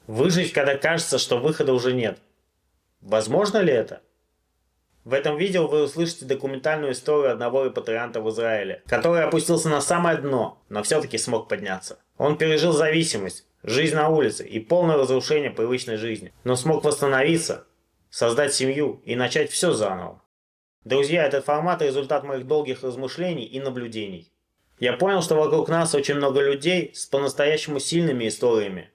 Выжить, когда кажется, что выхода уже нет. Возможно ли это? В этом видео вы услышите документальную историю одного репатрианта в Израиле, который опустился на самое дно, но все-таки смог подняться. Он пережил зависимость, жизнь на улице и полное разрушение привычной жизни, но смог восстановиться, создать семью и начать все заново. Друзья, этот формат – результат моих долгих размышлений и наблюдений. Я понял, что вокруг нас очень много людей с по-настоящему сильными историями,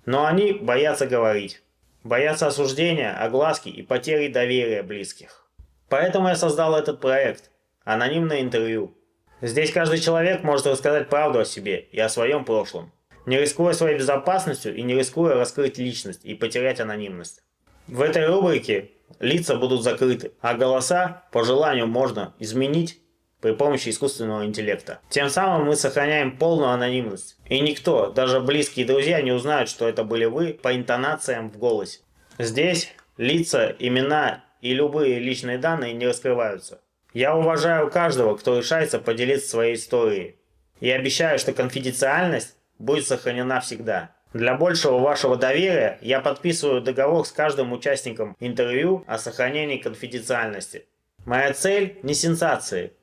но они боятся говорить, боятся осуждения, огласки и потери доверия близких. Поэтому я создал этот проект – анонимное интервью. Здесь каждый человек может рассказать правду о себе и о своем прошлом, не рискуя своей безопасностью и не рискуя раскрыть личность и потерять анонимность. В этой рубрике лица будут закрыты, а голоса по желанию можно изменить при помощи искусственного интеллекта. Тем самым мы сохраняем полную анонимность. И никто, даже близкие друзья, не узнают, что это были вы по интонациям в голосе. Здесь лица, имена и любые личные данные не раскрываются. Я уважаю каждого, кто решается поделиться своей историей. И обещаю, что конфиденциальность будет сохранена всегда. Для большего вашего доверия я подписываю договор с каждым участником интервью о сохранении конфиденциальности. Моя цель не сенсации.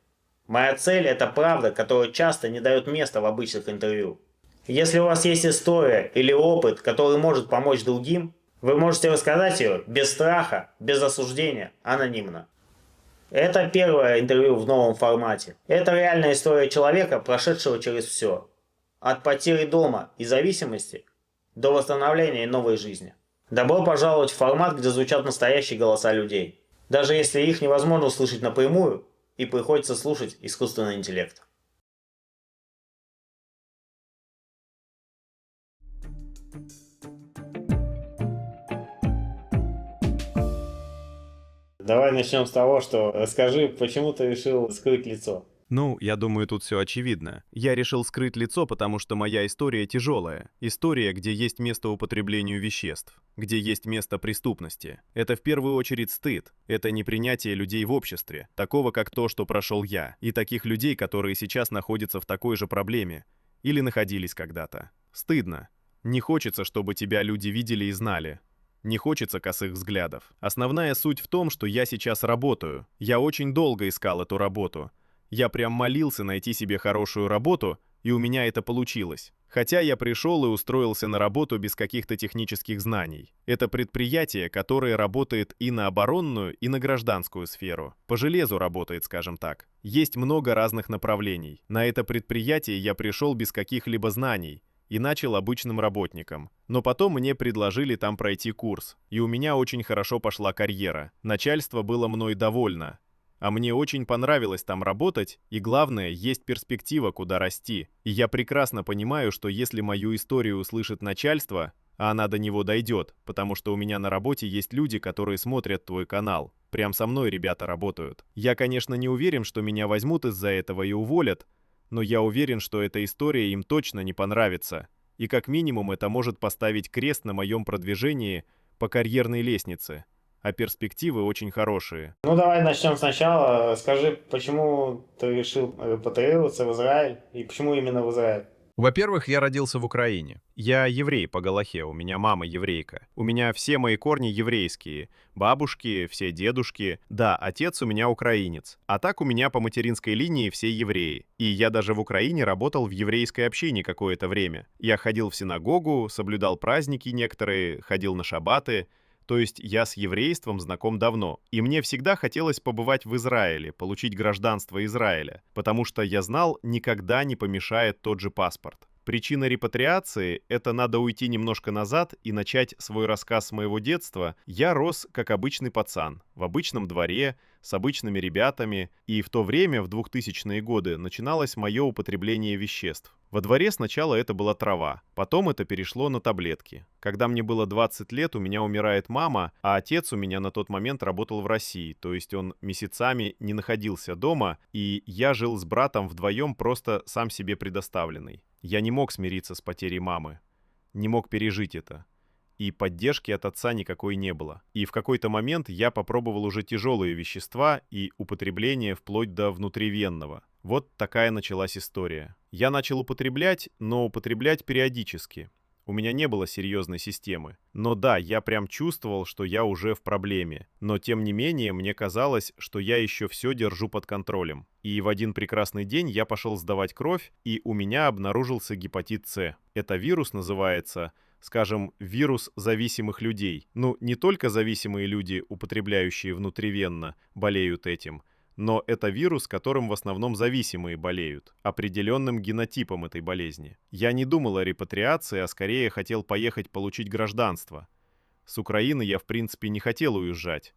Моя цель – это правда, которая часто не дает места в обычных интервью. Если у вас есть история или опыт, который может помочь другим, вы можете рассказать ее без страха, без осуждения, анонимно. Это первое интервью в новом формате. Это реальная история человека, прошедшего через все. От потери дома и зависимости до восстановления и новой жизни. Добро пожаловать в формат, где звучат настоящие голоса людей. Даже если их невозможно услышать напрямую, и приходится слушать искусственный интеллект. Давай начнем с того, что расскажи, почему ты решил скрыть лицо. Ну, я думаю, тут все очевидно. Я решил скрыть лицо, потому что моя история тяжелая. История, где есть место употреблению веществ, где есть место преступности. Это в первую очередь стыд. Это непринятие людей в обществе, такого как то, что прошел я, и таких людей, которые сейчас находятся в такой же проблеме или находились когда-то. Стыдно. Не хочется, чтобы тебя люди видели и знали. Не хочется косых взглядов. Основная суть в том, что я сейчас работаю. Я очень долго искал эту работу. Я прям молился найти себе хорошую работу, и у меня это получилось. Хотя я пришел и устроился на работу без каких-то технических знаний. Это предприятие, которое работает и на оборонную, и на гражданскую сферу. По железу работает, скажем так. Есть много разных направлений. На это предприятие я пришел без каких-либо знаний и начал обычным работником. Но потом мне предложили там пройти курс, и у меня очень хорошо пошла карьера. Начальство было мной довольно. А мне очень понравилось там работать, и главное, есть перспектива, куда расти. И я прекрасно понимаю, что если мою историю услышит начальство, а она до него дойдет, потому что у меня на работе есть люди, которые смотрят твой канал. Прям со мной ребята работают. Я, конечно, не уверен, что меня возьмут из-за этого и уволят, но я уверен, что эта история им точно не понравится. И как минимум это может поставить крест на моем продвижении по карьерной лестнице. А перспективы очень хорошие. Ну давай начнем сначала. Скажи, почему ты решил репатриироваться в Израиль и почему именно в Израиль? Во-первых, я родился в Украине. Я еврей по Галахе, у меня мама еврейка. У меня все мои корни еврейские. Бабушки, все дедушки. Да, отец у меня украинец. А так у меня по материнской линии все евреи. И я даже в Украине работал в еврейской общине какое-то время. Я ходил в синагогу, соблюдал праздники некоторые, ходил на шаббаты. То есть я с еврейством знаком давно. И мне всегда хотелось побывать в Израиле, получить гражданство Израиля, потому что я знал, никогда не помешает тот же паспорт. Причина репатриации — это надо уйти немножко назад и начать свой рассказ с моего детства. Я рос как обычный пацан, в обычном дворе, с обычными ребятами, и в то время, в 2000-е годы, начиналось мое употребление веществ. Во дворе сначала это была трава, потом это перешло на таблетки. Когда мне было 20 лет, у меня умирает мама, а отец у меня на тот момент работал в России, то есть он месяцами не находился дома, и я жил с братом вдвоем просто сам себе предоставленный. Я не мог смириться с потерей мамы, не мог пережить это. И поддержки от отца никакой не было. И в какой-то момент я попробовал уже тяжелые вещества и употребление вплоть до внутривенного. Вот такая началась история. Я начал употреблять, но употреблять периодически. У меня не было серьезной системы. Но да, я прям чувствовал, что я уже в проблеме. Но тем не менее, мне казалось, что я еще все держу под контролем. И в один прекрасный день я пошел сдавать кровь, и у меня обнаружился гепатит С. Это вирус называется, скажем, вирус зависимых людей. Ну, не только зависимые люди, употребляющие внутривенно, болеют этим, но это вирус, которым в основном зависимые болеют, определенным генотипом этой болезни. Я не думал о репатриации, а скорее хотел поехать получить гражданство. С Украины я, в принципе, не хотел уезжать.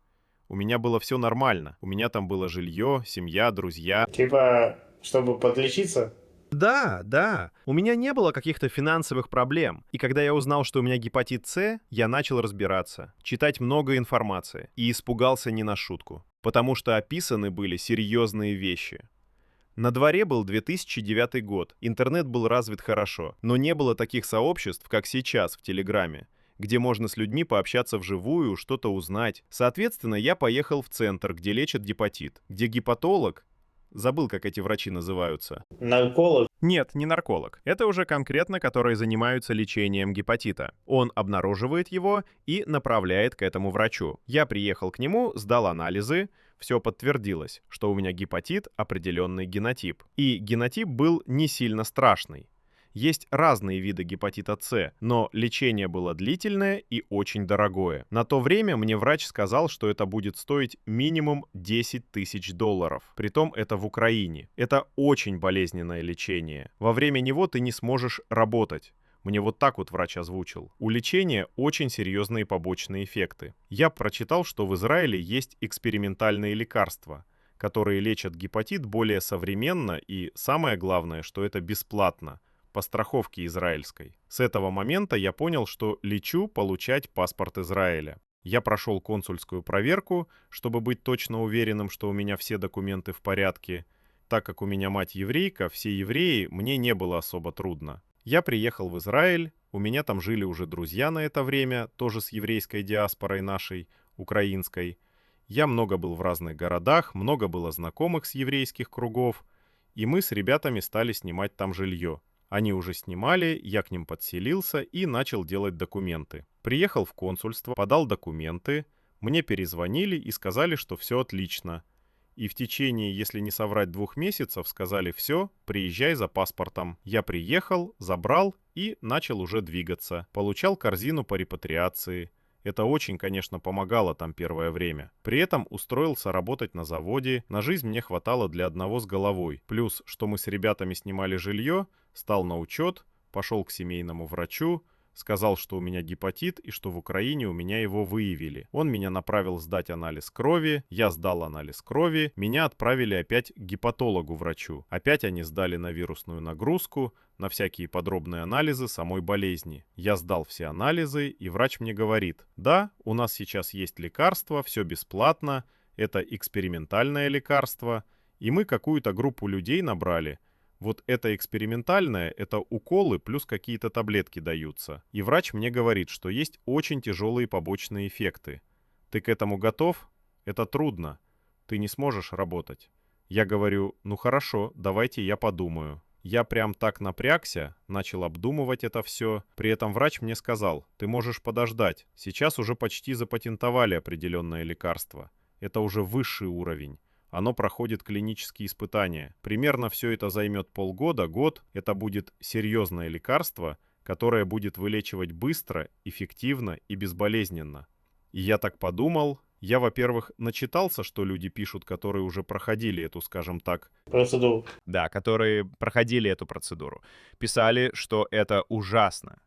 У меня было все нормально. У меня там было жилье, семья, друзья. Типа, чтобы подлечиться? Да, да. У меня не было каких-то финансовых проблем. И когда я узнал, что у меня гепатит С, я начал разбираться, читать много информации. И испугался не на шутку. Потому что описаны были серьезные вещи. На дворе был 2009 год, интернет был развит хорошо, но не было таких сообществ, как сейчас в Телеграме, где можно с людьми пообщаться вживую, что-то узнать. Соответственно, я поехал в центр, где лечат гепатит, где гепатолог, забыл, как эти врачи называются. Нарколог? Нет, не нарколог. Это уже конкретно, которые занимаются лечением гепатита. Он обнаруживает его и направляет к этому врачу. Я приехал к нему, сдал анализы, все подтвердилось, что у меня гепатит — определенный генотип. И генотип был не сильно страшный. Есть разные виды гепатита С, но лечение было длительное и очень дорогое. На то время мне врач сказал, что это будет стоить минимум $10 тысяч. Притом это в Украине. Это очень болезненное лечение. Во время него ты не сможешь работать. Мне вот так вот врач озвучил. У лечения очень серьезные побочные эффекты. Я прочитал, что в Израиле есть экспериментальные лекарства, которые лечат гепатит более современно и, самое главное, что это бесплатно, по страховке израильской. С этого момента я понял, что лечу получать паспорт Израиля. Я прошел консульскую проверку, чтобы быть точно уверенным, что у меня все документы в порядке. Так как у меня мать еврейка, все евреи, мне не было особо трудно. Я приехал в Израиль, у меня там жили уже друзья на это время, тоже с еврейской диаспорой нашей, украинской. Я много был в разных городах, много было знакомых с еврейских кругов, и мы с ребятами стали снимать там жилье. Они уже снимали, я к ним подселился и начал делать документы. Приехал в консульство, подал документы, мне перезвонили и сказали, что все отлично. И в течение, если не соврать, 2 месяцев сказали: все, приезжай за паспортом. Я приехал, забрал и начал уже двигаться. Получал корзину по репатриации. Это очень, конечно, помогало там первое время. При этом устроился работать на заводе. На жизнь мне хватало для одного с головой. Плюс, что мы с ребятами снимали жилье, стал на учет, пошел к семейному врачу, сказал, что у меня гепатит и что в Украине у меня его выявили. Он меня направил сдать анализ крови, я сдал анализ крови, меня отправили опять к гепатологу-врачу. Опять они сдали на вирусную нагрузку, на всякие подробные анализы самой болезни. Я сдал все анализы, и врач мне говорит: да, у нас сейчас есть лекарство, все бесплатно, это экспериментальное лекарство, и мы какую-то группу людей набрали. Вот это экспериментальное, это уколы плюс какие-то таблетки даются. И врач мне говорит, что есть очень тяжелые побочные эффекты. Ты к этому готов? Это трудно. Ты не сможешь работать. Я говорю: ну хорошо, давайте я подумаю. Я прям так напрягся, начал обдумывать это все. При этом врач мне сказал: ты можешь подождать. Сейчас уже почти запатентовали определенное лекарство. Это уже высший уровень. Оно проходит клинические испытания. Примерно все это займет полгода, год. Это будет серьезное лекарство, которое будет вылечивать быстро, эффективно и безболезненно. И я так подумал. Я, во-первых, начитался, что люди пишут, которые уже проходили эту, скажем так, Процедуру. да, которые проходили эту процедуру. Писали, что это ужасно.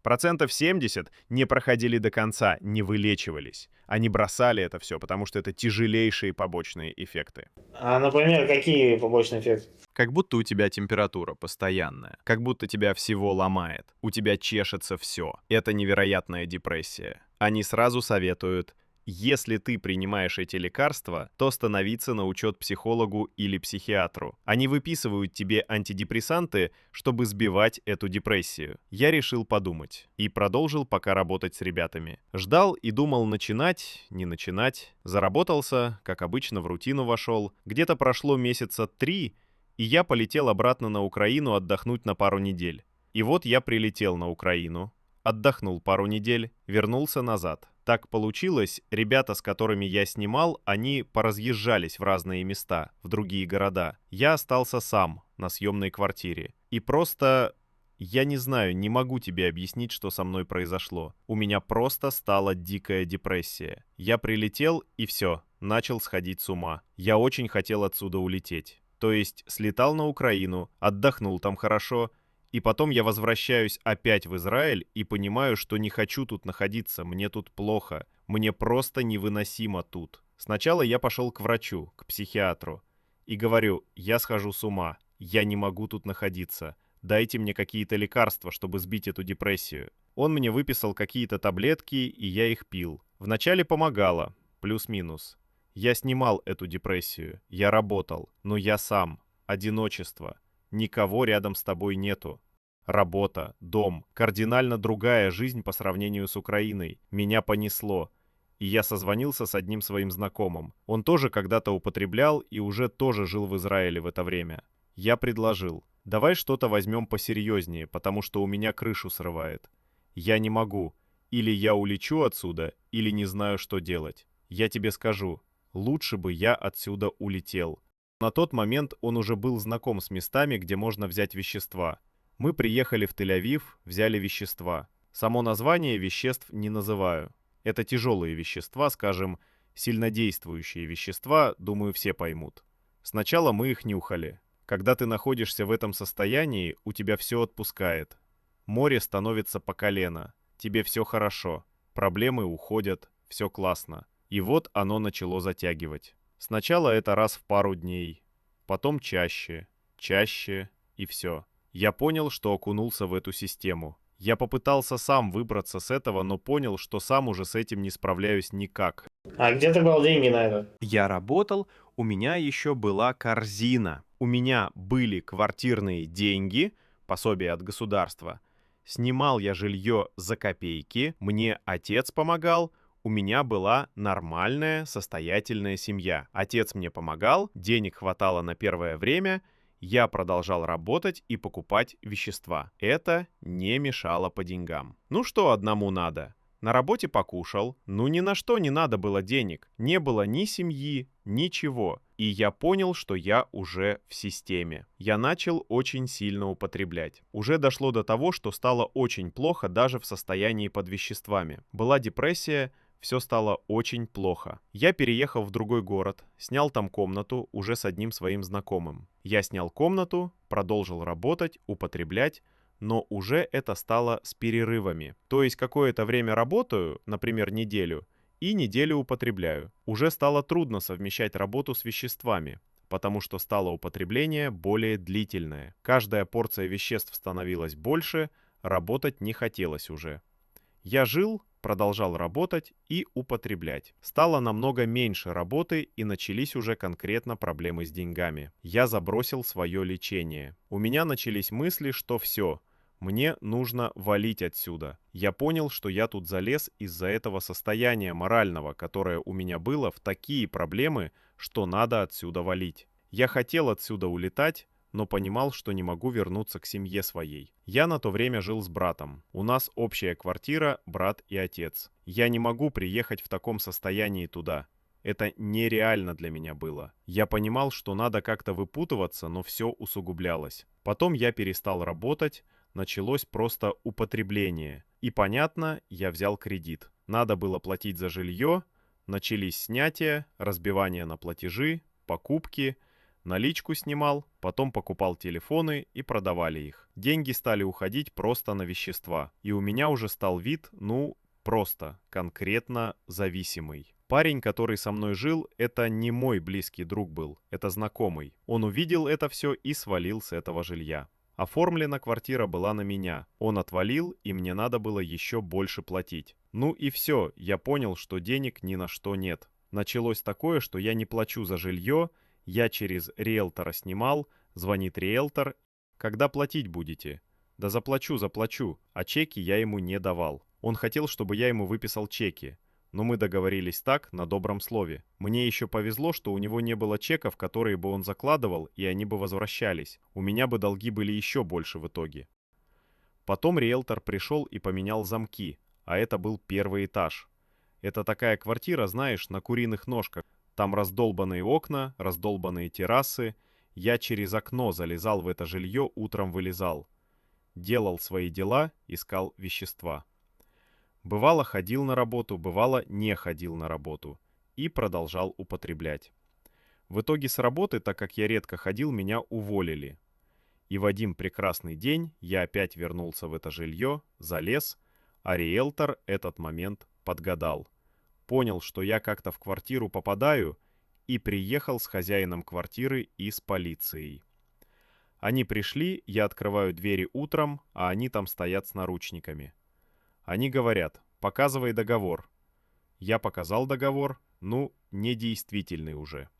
70% не проходили до конца, не вылечивались. Они бросали это все, потому что это тяжелейшие побочные эффекты. А, например, какие побочные эффекты? Как будто у тебя температура постоянная, как будто тебя всего ломает, у тебя чешется все. Это невероятная депрессия. Они сразу советуют: если ты принимаешь эти лекарства, то становиться на учет психологу или психиатру. Они выписывают тебе антидепрессанты, чтобы сбивать эту депрессию. Я решил подумать и продолжил пока работать с ребятами. Ждал и думал, начинать, не начинать. Заработался, как обычно, в рутину вошел. Где-то прошло месяца 3, и я полетел обратно на Украину отдохнуть на пару недель. И вот я прилетел на Украину. отдохнул пару недель, вернулся назад. Так получилось, ребята, с которыми я снимал, они поразъезжались в разные места, в другие города. Я остался сам на съемной квартире. И просто... Я не знаю, не могу тебе объяснить, что со мной произошло. У меня просто стала дикая депрессия. Я прилетел и все, начал сходить с ума. Я очень хотел отсюда улететь. То есть слетал на Украину, отдохнул там хорошо, и потом я возвращаюсь опять в Израиль и понимаю, что не хочу тут находиться, мне тут плохо, мне просто невыносимо тут. Сначала я пошел к врачу, к психиатру, и говорю, я схожу с ума, я не могу тут находиться, дайте мне какие-то лекарства, чтобы сбить эту депрессию. Он мне выписал какие-то таблетки, и я их пил. Вначале помогало, плюс-минус. Я снимал эту депрессию, я работал, но я сам, одиночество, никого рядом с тобой нету. Работа, дом, кардинально другая жизнь по сравнению с Украиной. Меня понесло. И я созвонился с одним своим знакомым. Он тоже когда-то употреблял и уже тоже жил в Израиле в это время. Я предложил, давай что-то возьмем посерьезнее, потому что у меня крышу срывает. Я не могу. Или я улечу отсюда, или не знаю, что делать. Я тебе скажу, лучше бы я отсюда улетел. На тот момент он уже был знаком с местами, где можно взять вещества. Мы приехали в Тель-Авив, взяли вещества. Само название веществ не называю. Это тяжелые вещества, скажем, сильнодействующие вещества, думаю, все поймут. Сначала мы их нюхали. Когда ты находишься в этом состоянии, у тебя все отпускает. Море становится по колено. Тебе все хорошо. Проблемы уходят, все классно. И вот оно начало затягивать. Сначала это раз в пару дней. Потом чаще, чаще и все. Я понял, что окунулся в эту систему. Я попытался сам выбраться с этого, но понял, что сам уже с этим не справляюсь никак. А где ты брал деньги на это? Я работал, у меня еще была корзина. У меня были квартирные деньги, пособие от государства. Снимал я жилье за копейки, мне отец помогал, у меня была нормальная, состоятельная семья. Отец мне помогал, денег хватало на первое время, я продолжал работать и покупать вещества. Это не мешало по деньгам. Ну что одному надо? На работе покушал, ну ни на что не надо было денег. Не было ни семьи, ничего. И я понял, что я уже в системе. Я начал очень сильно употреблять. Уже дошло до того, что стало очень плохо даже в состоянии под веществами. Была депрессия, все стало очень плохо. Я переехал в другой город, снял там комнату уже с одним своим знакомым. Я снял комнату, продолжил работать, употреблять, но уже это стало с перерывами. То есть какое-то время работаю, например, неделю, и неделю употребляю. Уже стало трудно совмещать работу с веществами, потому что стало употребление более длительное. Каждая порция веществ становилась больше, работать не хотелось уже. Я жил, продолжал работать и употреблять. Стало намного меньше работы и начались уже конкретно проблемы с деньгами. Я забросил свое лечение. У меня начались мысли, что все, мне нужно валить отсюда. Я понял, что я тут залез из-за этого состояния морального, которое у меня было, в такие проблемы, что надо отсюда валить. Я хотел отсюда улетать, но понимал, что не могу вернуться к семье своей. Я на то время жил с братом. У нас общая квартира, брат и отец. Я не могу приехать в таком состоянии туда. Это нереально для меня было. Я понимал, что надо как-то выпутываться, но все усугублялось. Потом я перестал работать, началось просто употребление. И понятно, я взял кредит. Надо было платить за жилье, начались снятия, разбивания на платежи, покупки. Наличку снимал, потом покупал телефоны и продавали их. Деньги стали уходить просто на вещества. И у меня уже стал вид, просто, конкретно зависимый. Парень, который со мной жил, это не мой близкий друг был, это знакомый. Он увидел это все и свалил с этого жилья. Оформлена квартира была на меня. Он отвалил, и мне надо было еще больше платить. Ну и все, я понял, что денег ни на что нет. Началось такое, что я не плачу за жилье, я через риэлтора снимал, звонит риэлтор. Когда платить будете? Да заплачу, а чеки я ему не давал. Он хотел, чтобы я ему выписал чеки. Но мы договорились так, на добром слове. Мне еще повезло, что у него не было чеков, которые бы он закладывал, и они бы возвращались. У меня бы долги были еще больше в итоге. Потом риэлтор пришел и поменял замки, а это был первый этаж. Это такая квартира, знаешь, на куриных ножках. Там раздолбанные окна, раздолбанные террасы. Я через окно залезал в это жилье, утром вылезал. Делал свои дела, искал вещества. Бывало, ходил на работу, бывало, не ходил на работу. И продолжал употреблять. В итоге с работы, так как я редко ходил, меня уволили. И в один прекрасный день я опять вернулся в это жилье, залез, а риэлтор этот момент подгадал. Понял, что я как-то в квартиру попадаю, и приехал с хозяином квартиры и с полицией. Они пришли, я открываю двери утром, а они там стоят с наручниками. Они говорят: показывай договор. Я показал договор, недействительный уже.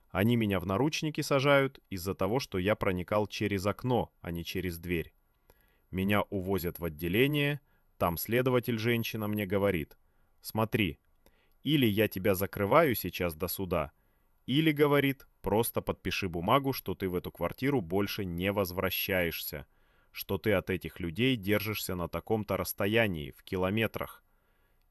Они меня в наручники сажают из-за того, что я проникал через окно, а не через дверь. Меня увозят в отделение, там следователь женщина мне говорит: смотри, или я тебя закрываю сейчас до суда, или, говорит, просто подпиши бумагу, что ты в эту квартиру больше не возвращаешься, что ты от этих людей держишься на таком-то расстоянии, в километрах.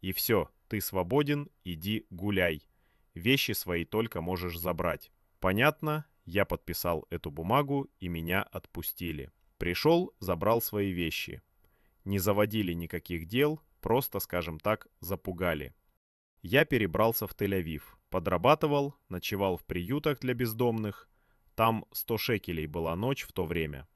И все, ты свободен, иди гуляй. Вещи свои только можешь забрать. Понятно, я подписал эту бумагу, и меня отпустили. Пришел, забрал свои вещи. Не заводили никаких дел, просто, скажем так, запугали. Я перебрался в Тель-Авив, подрабатывал, ночевал в приютах для бездомных. Там 100 шекелей была ночь в то время.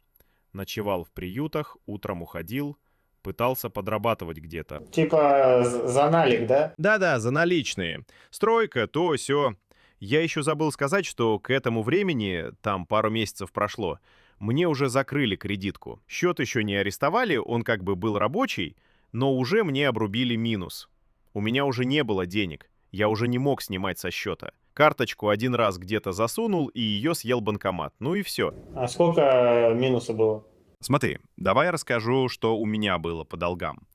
Ночевал в приютах, утром уходил, пытался подрабатывать где-то. Типа за налик, да? Да-да, за наличные. Стройка, то, сё. Я еще забыл сказать, что к этому времени, там пару месяцев прошло, мне уже закрыли кредитку. Счет еще не арестовали, он как бы был рабочий, но уже мне обрубили минус. У меня уже не было денег, я уже не мог снимать со счета. Карточку один раз где-то засунул, и ее съел банкомат. Ну и все. А сколько минуса было? Смотри, давай я расскажу, что у меня было по долгам.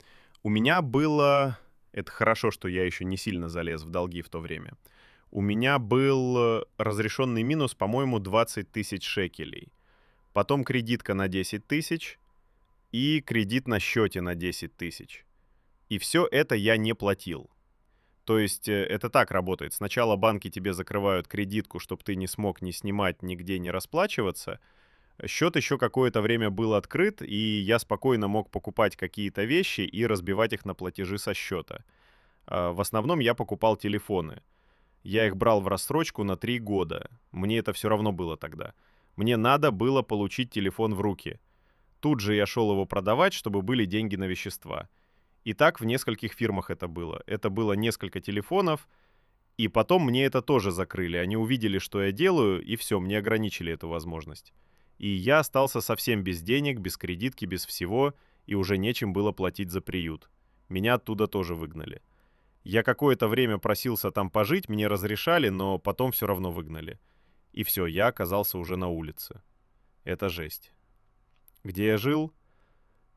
У меня было... Это хорошо, что я еще не сильно залез в долги в то время. У меня был разрешенный минус, по-моему, 20 тысяч шекелей. Потом кредитка на 10 тысяч и кредит на счете на 10 тысяч. И все это я не платил. То есть это так работает. Сначала банки тебе закрывают кредитку, чтобы ты не смог ни снимать, нигде не расплачиваться. Счет еще какое-то время был открыт, и я спокойно мог покупать какие-то вещи и разбивать их на платежи со счета. В основном я покупал телефоны. Я их брал в рассрочку на 3 года. Мне это все равно было тогда. Мне надо было получить телефон в руки. Тут же я шел его продавать, чтобы были деньги на вещества. И так в нескольких фирмах это было. Это было несколько телефонов, и потом мне это тоже закрыли. Они увидели, что я делаю, и все, мне ограничили эту возможность. И я остался совсем без денег, без кредитки, без всего, и уже нечем было платить за приют. Меня оттуда тоже выгнали. Я какое-то время просился там пожить, мне разрешали, но потом все равно выгнали. И все, я оказался уже на улице. Это жесть. Где я жил?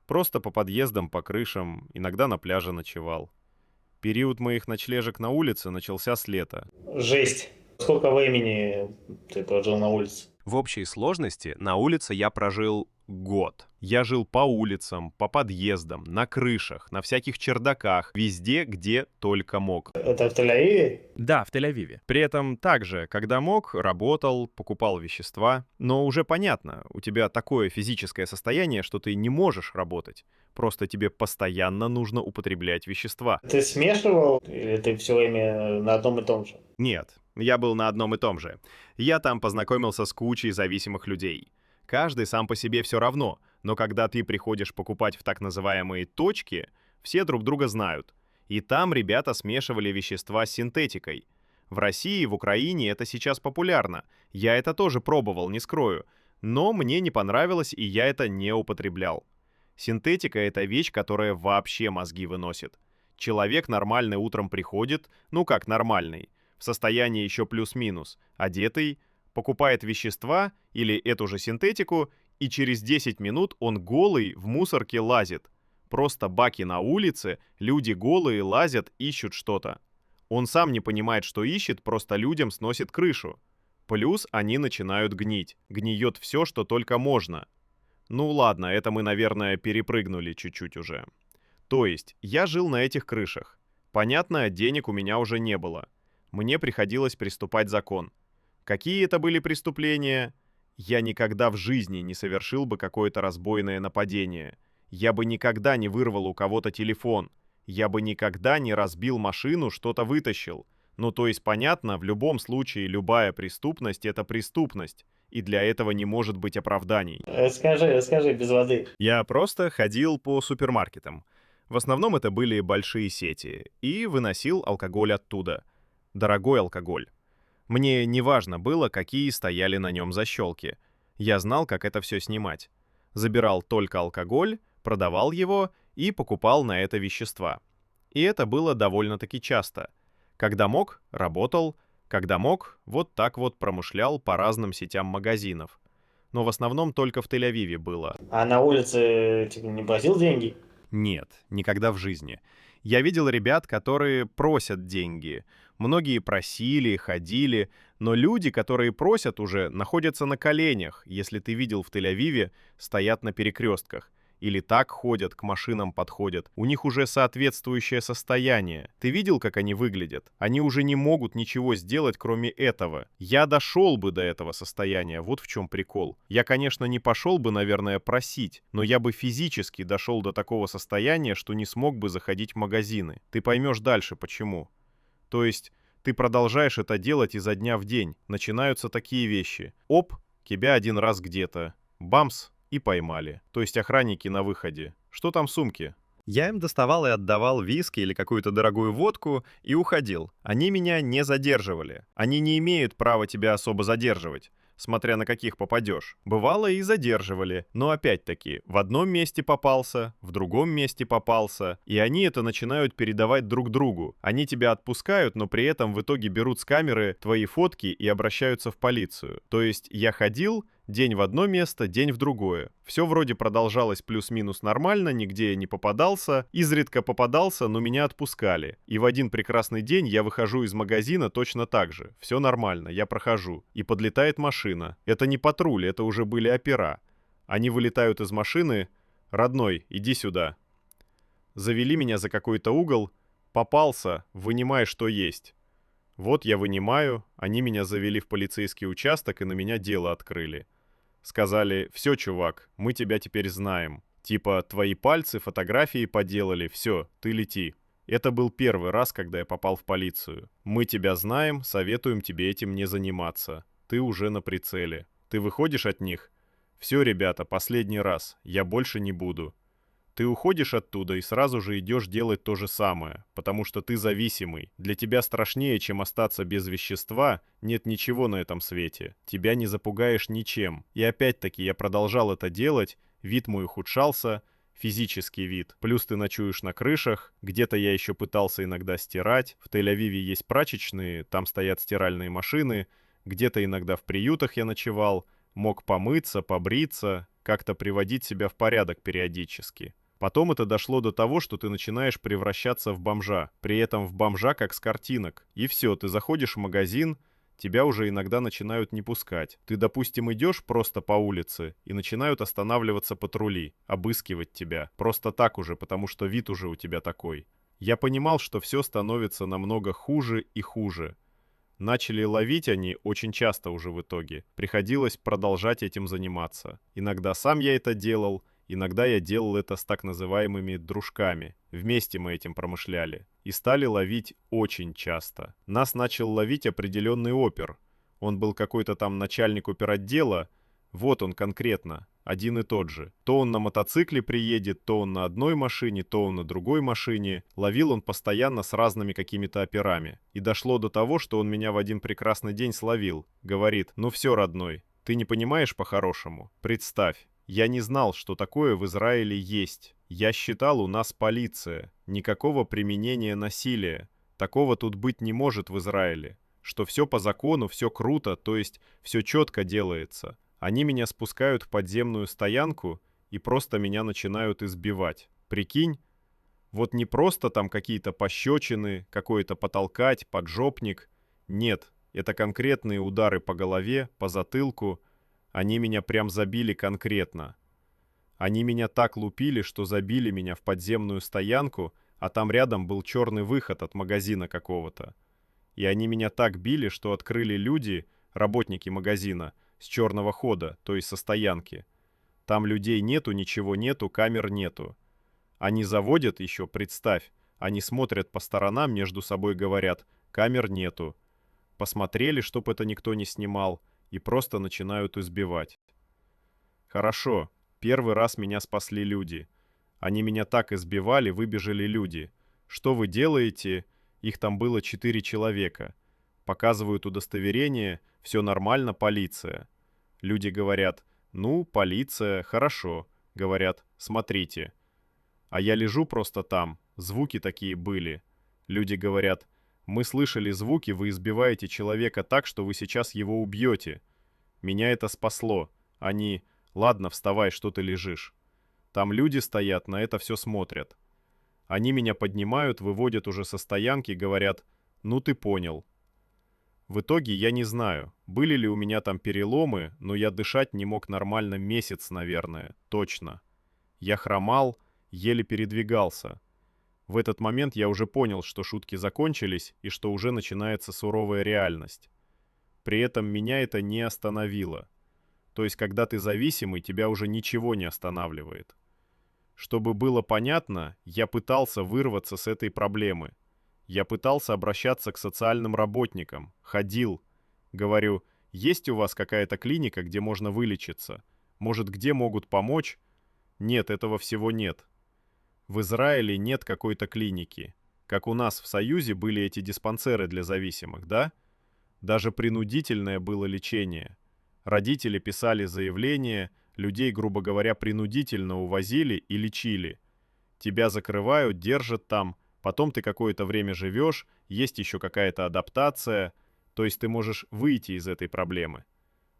Просто по подъездам, по крышам, иногда на пляже ночевал. Период моих ночлежек на улице начался с лета. Жесть. Сколько времени ты прожил на улице? В общей сложности на улице я прожил год. Я жил по улицам, по подъездам, на крышах, на всяких чердаках, везде, где только мог. Это в Тель-Авиве? Да, в Тель-Авиве. При этом также, когда мог, работал, покупал вещества. Но уже понятно, у тебя такое физическое состояние, что ты не можешь работать. Просто тебе постоянно нужно употреблять вещества. Ты смешивал или ты все время на одном и том же? Нет, я был на одном и том же. Я там познакомился с кучей зависимых людей. Каждый сам по себе все равно, но когда ты приходишь покупать в так называемые точки, все друг друга знают. И там ребята смешивали вещества с синтетикой. В России, в Украине это сейчас популярно. Я это тоже пробовал, не скрою. Но мне не понравилось, и я это не употреблял. Синтетика — это вещь, которая вообще мозги выносит. Человек нормальный утром приходит, ну как нормальный, в состоянии еще плюс-минус, одетый, покупает вещества или эту же синтетику, и через 10 минут он голый в мусорке лазит. Просто баки на улице, люди голые лазят, ищут что-то. Он сам не понимает, что ищет, просто людям сносит крышу. Плюс они начинают гнить. Гниет все, что только можно. Ну ладно, это мы, наверное, перепрыгнули чуть-чуть уже. То есть, я жил на этих крышах. Понятно, денег у меня уже не было. Мне приходилось приступать закон. Какие это были преступления? Я никогда в жизни не совершил бы какое-то разбойное нападение. Я бы никогда не вырвал у кого-то телефон. Я бы никогда не разбил машину, что-то вытащил. Ну, то есть, понятно, в любом случае любая преступность — это преступность. И для этого не может быть оправданий. Расскажи без воды. Я просто ходил по супермаркетам. В основном это были большие сети. И выносил алкоголь оттуда. Дорогой алкоголь. Мне не важно было, какие стояли на нем защелки. Я знал, как это все снимать. Забирал только алкоголь, продавал его и покупал на это вещества. И это было довольно-таки часто. Когда мог, работал. Когда мог, вот так вот промышлял по разным сетям магазинов. Но в основном только в Тель-Авиве было. А на улице типа, не платил деньги? Нет, никогда в жизни. Я видел ребят, которые просят деньги. Многие просили, ходили, но люди, которые просят уже, находятся на коленях, если ты видел в Тель-Авиве, стоят на перекрестках. Или так ходят, к машинам подходят. У них уже соответствующее состояние. Ты видел, как они выглядят? Они уже не могут ничего сделать, кроме этого. Я дошел бы до этого состояния, вот в чем прикол. Я, конечно, не пошел бы, наверное, просить, но я бы физически дошел до такого состояния, что не смог бы заходить в магазины. Ты поймешь дальше, почему. То есть ты продолжаешь это делать изо дня в день. Начинаются такие вещи. Оп, тебя один раз где-то. Бамс. И поймали. То есть охранники на выходе. Что там в сумке? Я им доставал и отдавал виски или какую-то дорогую водку и уходил. Они меня не задерживали. Они не имеют права тебя особо задерживать, смотря на каких попадешь. Бывало и задерживали, но опять-таки, в одном месте попался, в другом месте попался, и они это начинают передавать друг другу. Они тебя отпускают, но при этом в итоге берут с камеры твои фотки и обращаются в полицию. То есть я ходил, день в одно место, день в другое. Все вроде продолжалось плюс-минус нормально, нигде я не попадался, изредка попадался, но меня отпускали. И в один прекрасный день я выхожу из магазина точно так же. Все нормально, я прохожу. И подлетает машина. Это не патруль, это уже были опера. Они вылетают из машины. «Родной, иди сюда». Завели меня за какой-то угол. Попался, вынимай, что есть. Вот я вынимаю, они меня завели в полицейский участок и на меня дело открыли. Сказали: «Все, чувак, мы тебя теперь знаем. Типа, твои пальцы, фотографии поделали, все, ты лети». Это был первый раз, когда я попал в полицию. «Мы тебя знаем, советуем тебе этим не заниматься. Ты уже на прицеле. Ты выходишь от них? Все, ребята, последний раз, я больше не буду». Ты уходишь оттуда и сразу же идешь делать то же самое, потому что ты зависимый. Для тебя страшнее, чем остаться без вещества, нет ничего на этом свете. Тебя не запугаешь ничем. И опять-таки я продолжал это делать, вид мой ухудшался, физический вид. Плюс ты ночуешь на крышах, где-то я еще пытался иногда стирать. В Тель-Авиве есть прачечные, там стоят стиральные машины. Где-то иногда в приютах я ночевал, мог помыться, побриться, как-то приводить себя в порядок периодически. Потом это дошло до того, что ты начинаешь превращаться в бомжа. При этом в бомжа как с картинок. И все, ты заходишь в магазин, тебя уже иногда начинают не пускать. Ты, допустим, идешь просто по улице, и начинают останавливаться патрули, обыскивать тебя. Просто так уже, потому что вид уже у тебя такой. Я понимал, что все становится намного хуже и хуже. Начали ловить они очень часто уже в итоге. Приходилось продолжать этим заниматься. Иногда сам я это делал, иногда я делал это с так называемыми дружками. Вместе мы этим промышляли. И стали ловить очень часто. Нас начал ловить определенный опер. Он был какой-то там начальник оперотдела. Вот он конкретно, один и тот же. То он на мотоцикле приедет, то он на одной машине, то он на другой машине. Ловил он постоянно с разными какими-то операми. И дошло до того, что он меня в один прекрасный день словил. Говорит: «Ну все, родной, ты не понимаешь по-хорошему? Представь, я не знал, что такое в Израиле есть. Я считал, у нас полиция. Никакого применения насилия. Такого тут быть не может в Израиле. Что все по закону, все круто, то есть все четко делается». Они меня спускают в подземную стоянку и просто меня начинают избивать. Прикинь, вот не просто там какие-то пощечины, какое-то потолкать, поджопник. Нет, это конкретные удары по голове, по затылку. Они меня прям забили конкретно. Они меня так лупили, что забили меня в подземную стоянку, а там рядом был черный выход от магазина какого-то. И они меня так били, что открыли люди, работники магазина, с черного хода, то есть со стоянки. Там людей нету, ничего нету, камер нету. Они заводят еще, представь, они смотрят по сторонам, между собой говорят, камер нету. Посмотрели, чтоб это никто не снимал, и просто начинают избивать. Хорошо, первый раз меня спасли люди. Они меня так избивали, выбежали люди. Что вы делаете? Их там было 4 человека. Показывают удостоверение, все нормально, полиция. Люди говорят, ну, полиция, хорошо. Говорят, смотрите. А я лежу просто там, звуки такие были. Люди говорят, мы слышали звуки, вы избиваете человека так, что вы сейчас его убьете. Меня это спасло. Они, ладно, вставай, что ты лежишь. Там люди стоят, на это все смотрят. Они меня поднимают, выводят уже со стоянки, говорят, ну ты понял. В итоге я не знаю, были ли у меня там переломы, но я дышать не мог нормально месяц, наверное, точно. Я хромал, еле передвигался. В этот момент я уже понял, что шутки закончились и что уже начинается суровая реальность. При этом меня это не остановило. То есть, когда ты зависимый, тебя уже ничего не останавливает. Чтобы было понятно, я пытался вырваться с этой проблемы. Я пытался обращаться к социальным работникам, ходил. Говорю, есть у вас какая-то клиника, где можно вылечиться? Может, где могут помочь? Нет, этого всего нет. В Израиле нет какой-то клиники. Как у нас в Союзе были эти диспансеры для зависимых, да? Даже принудительное было лечение. Родители писали заявление, людей, грубо говоря, принудительно увозили и лечили. Тебя закрывают, держат там, потом ты какое-то время живешь, есть еще какая-то адаптация, то есть ты можешь выйти из этой проблемы.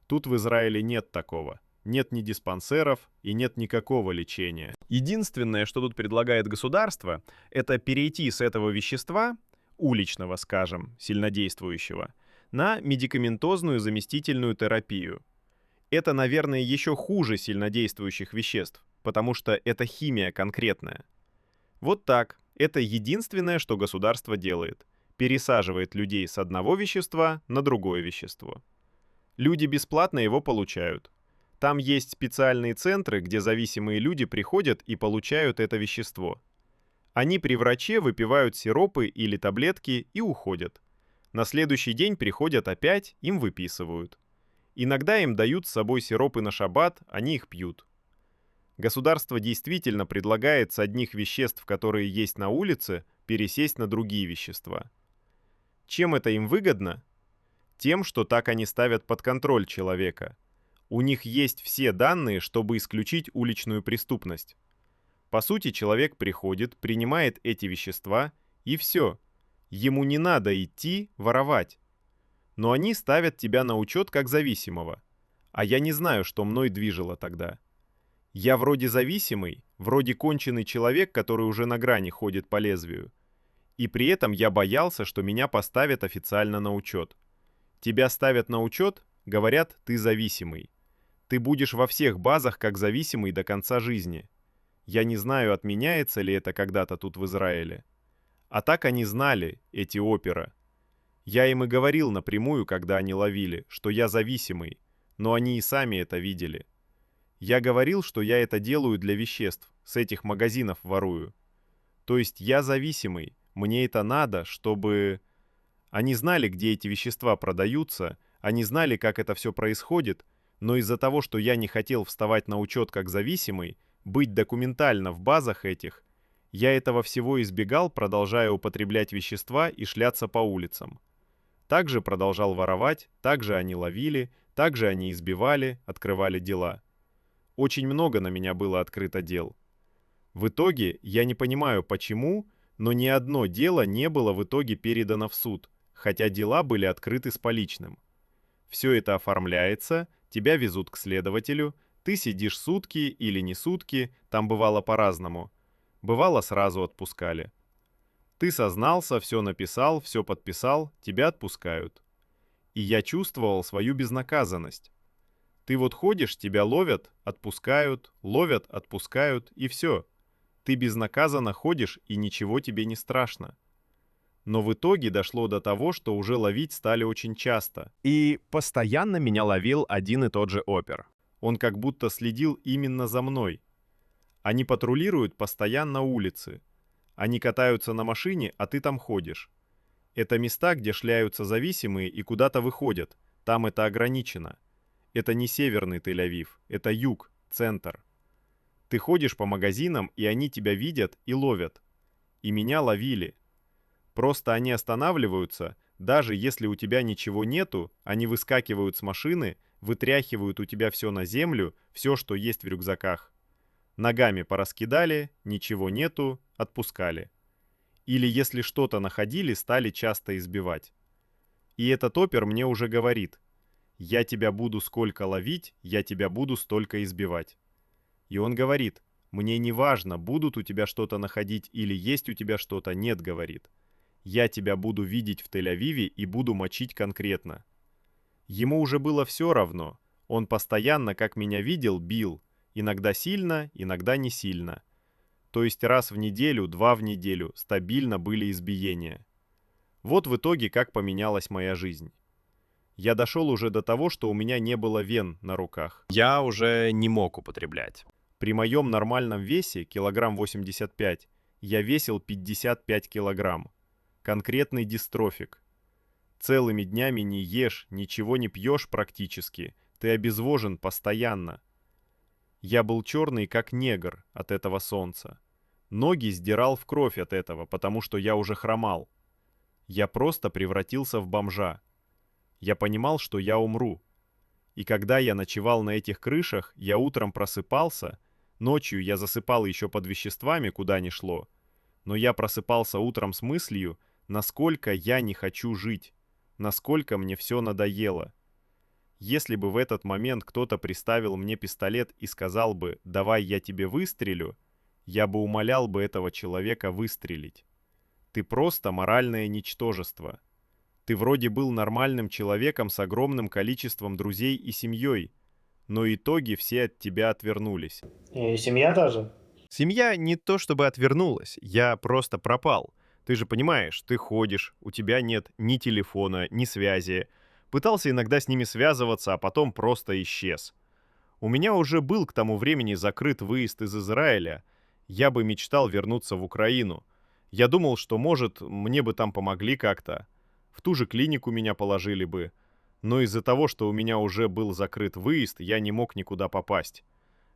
Тут в Израиле нет такого. Нет ни диспансеров и нет никакого лечения. Единственное, что тут предлагает государство, это перейти с этого вещества, уличного, скажем, сильнодействующего, на медикаментозную заместительную терапию. Это, наверное, еще хуже сильнодействующих веществ, потому что это химия конкретная. Вот так. Это единственное, что государство делает. Пересаживает людей с одного вещества на другое вещество. Люди бесплатно его получают. Там есть специальные центры, где зависимые люди приходят и получают это вещество. Они при враче выпивают сиропы или таблетки и уходят. На следующий день приходят опять, им выписывают. Иногда им дают с собой сиропы на шаббат, они их пьют. Государство действительно предлагает с одних веществ, которые есть на улице, пересесть на другие вещества. Чем это им выгодно? Тем, что так они ставят под контроль человека. У них есть все данные, чтобы исключить уличную преступность. По сути, человек приходит, принимает эти вещества, и все. Ему не надо идти воровать. Но они ставят тебя на учет как зависимого. А я не знаю, что мной движило тогда. Я вроде зависимый, вроде конченый человек, который уже на грани ходит по лезвию. И при этом я боялся, что меня поставят официально на учет. Тебя ставят на учет, говорят, ты зависимый. Ты будешь во всех базах как зависимый до конца жизни. Я не знаю, отменяется ли это когда-то тут в Израиле. А так они знали, эти опера. Я им и говорил напрямую, когда они ловили, что я зависимый, но они и сами это видели. Я говорил, что я это делаю для веществ, с этих магазинов ворую. То есть я зависимый, мне это надо, чтобы... Они знали, где эти вещества продаются, они знали, как это все происходит, но из-за того, что я не хотел вставать на учет как зависимый, быть документально в базах этих, я этого всего избегал, продолжая употреблять вещества и шляться по улицам. Также продолжал воровать, также они ловили, также они избивали, открывали дела. Очень много на меня было открыто дел. В итоге, я не понимаю почему, но ни одно дело не было в итоге передано в суд, хотя дела были открыты с поличным. Все это оформляется, тебя везут к следователю, ты сидишь сутки или не сутки, там бывало по-разному. Бывало, сразу отпускали. Ты сознался, все написал, все подписал, тебя отпускают. И я чувствовал свою безнаказанность. Ты вот ходишь, тебя ловят, отпускают, и все. Ты безнаказанно ходишь, и ничего тебе не страшно. Но в итоге дошло до того, что уже ловить стали очень часто. И постоянно меня ловил один и тот же опер. Он как будто следил именно за мной. Они патрулируют постоянно улицы. Они катаются на машине, а ты там ходишь. Это места, где шляются зависимые и куда-то выходят. Там это ограничено. Это не северный Тель-Авив, это юг, центр. Ты ходишь по магазинам, и они тебя видят и ловят. И меня ловили. Просто они останавливаются, даже если у тебя ничего нету, они выскакивают с машины, вытряхивают у тебя все на землю, все, что есть в рюкзаках. Ногами пораскидали, ничего нету, отпускали. Или если что-то находили, стали часто избивать. И этот опер мне уже говорит: «Я тебя буду сколько ловить, я тебя буду столько избивать». И он говорит: «Мне не важно, будут у тебя что-то находить или есть у тебя что-то, нет», говорит. «Я тебя буду видеть в Тель-Авиве и буду мочить конкретно». Ему уже было все равно. Он постоянно, как меня видел, бил. Иногда сильно, иногда не сильно. То есть раз в неделю, 2 в неделю стабильно были избиения. Вот в итоге как поменялась моя жизнь. Я дошел уже до того, что у меня не было вен на руках. Я уже не мог употреблять. При моем нормальном весе, килограмм 85, я весил 55 килограмм. Конкретный дистрофик. Целыми днями не ешь, ничего не пьешь практически. Ты обезвожен постоянно. Я был черный, как негр от этого солнца. Ноги сдирал в кровь от этого, потому что я уже хромал. Я просто превратился в бомжа. Я понимал, что я умру. И когда я ночевал на этих крышах, я утром просыпался, ночью я засыпал еще под веществами, куда ни шло, но я просыпался утром с мыслью, насколько я не хочу жить, насколько мне все надоело. Если бы в этот момент кто-то приставил мне пистолет и сказал бы: «Давай я тебе выстрелю», я бы умолял бы этого человека выстрелить. Ты просто моральное ничтожество. Ты вроде был нормальным человеком с огромным количеством друзей и семьей, но итоги все от тебя отвернулись. И семья тоже? Семья не то чтобы отвернулась, я просто пропал. Ты же понимаешь, ты ходишь, у тебя нет ни телефона, ни связи. Пытался иногда с ними связываться, а потом просто исчез. У меня уже был к тому времени закрыт выезд из Израиля. Я бы мечтал вернуться в Украину. Я думал, что, может, мне бы там помогли как-то. В ту же клинику меня положили бы. Но из-за того, что у меня уже был закрыт выезд, я не мог никуда попасть.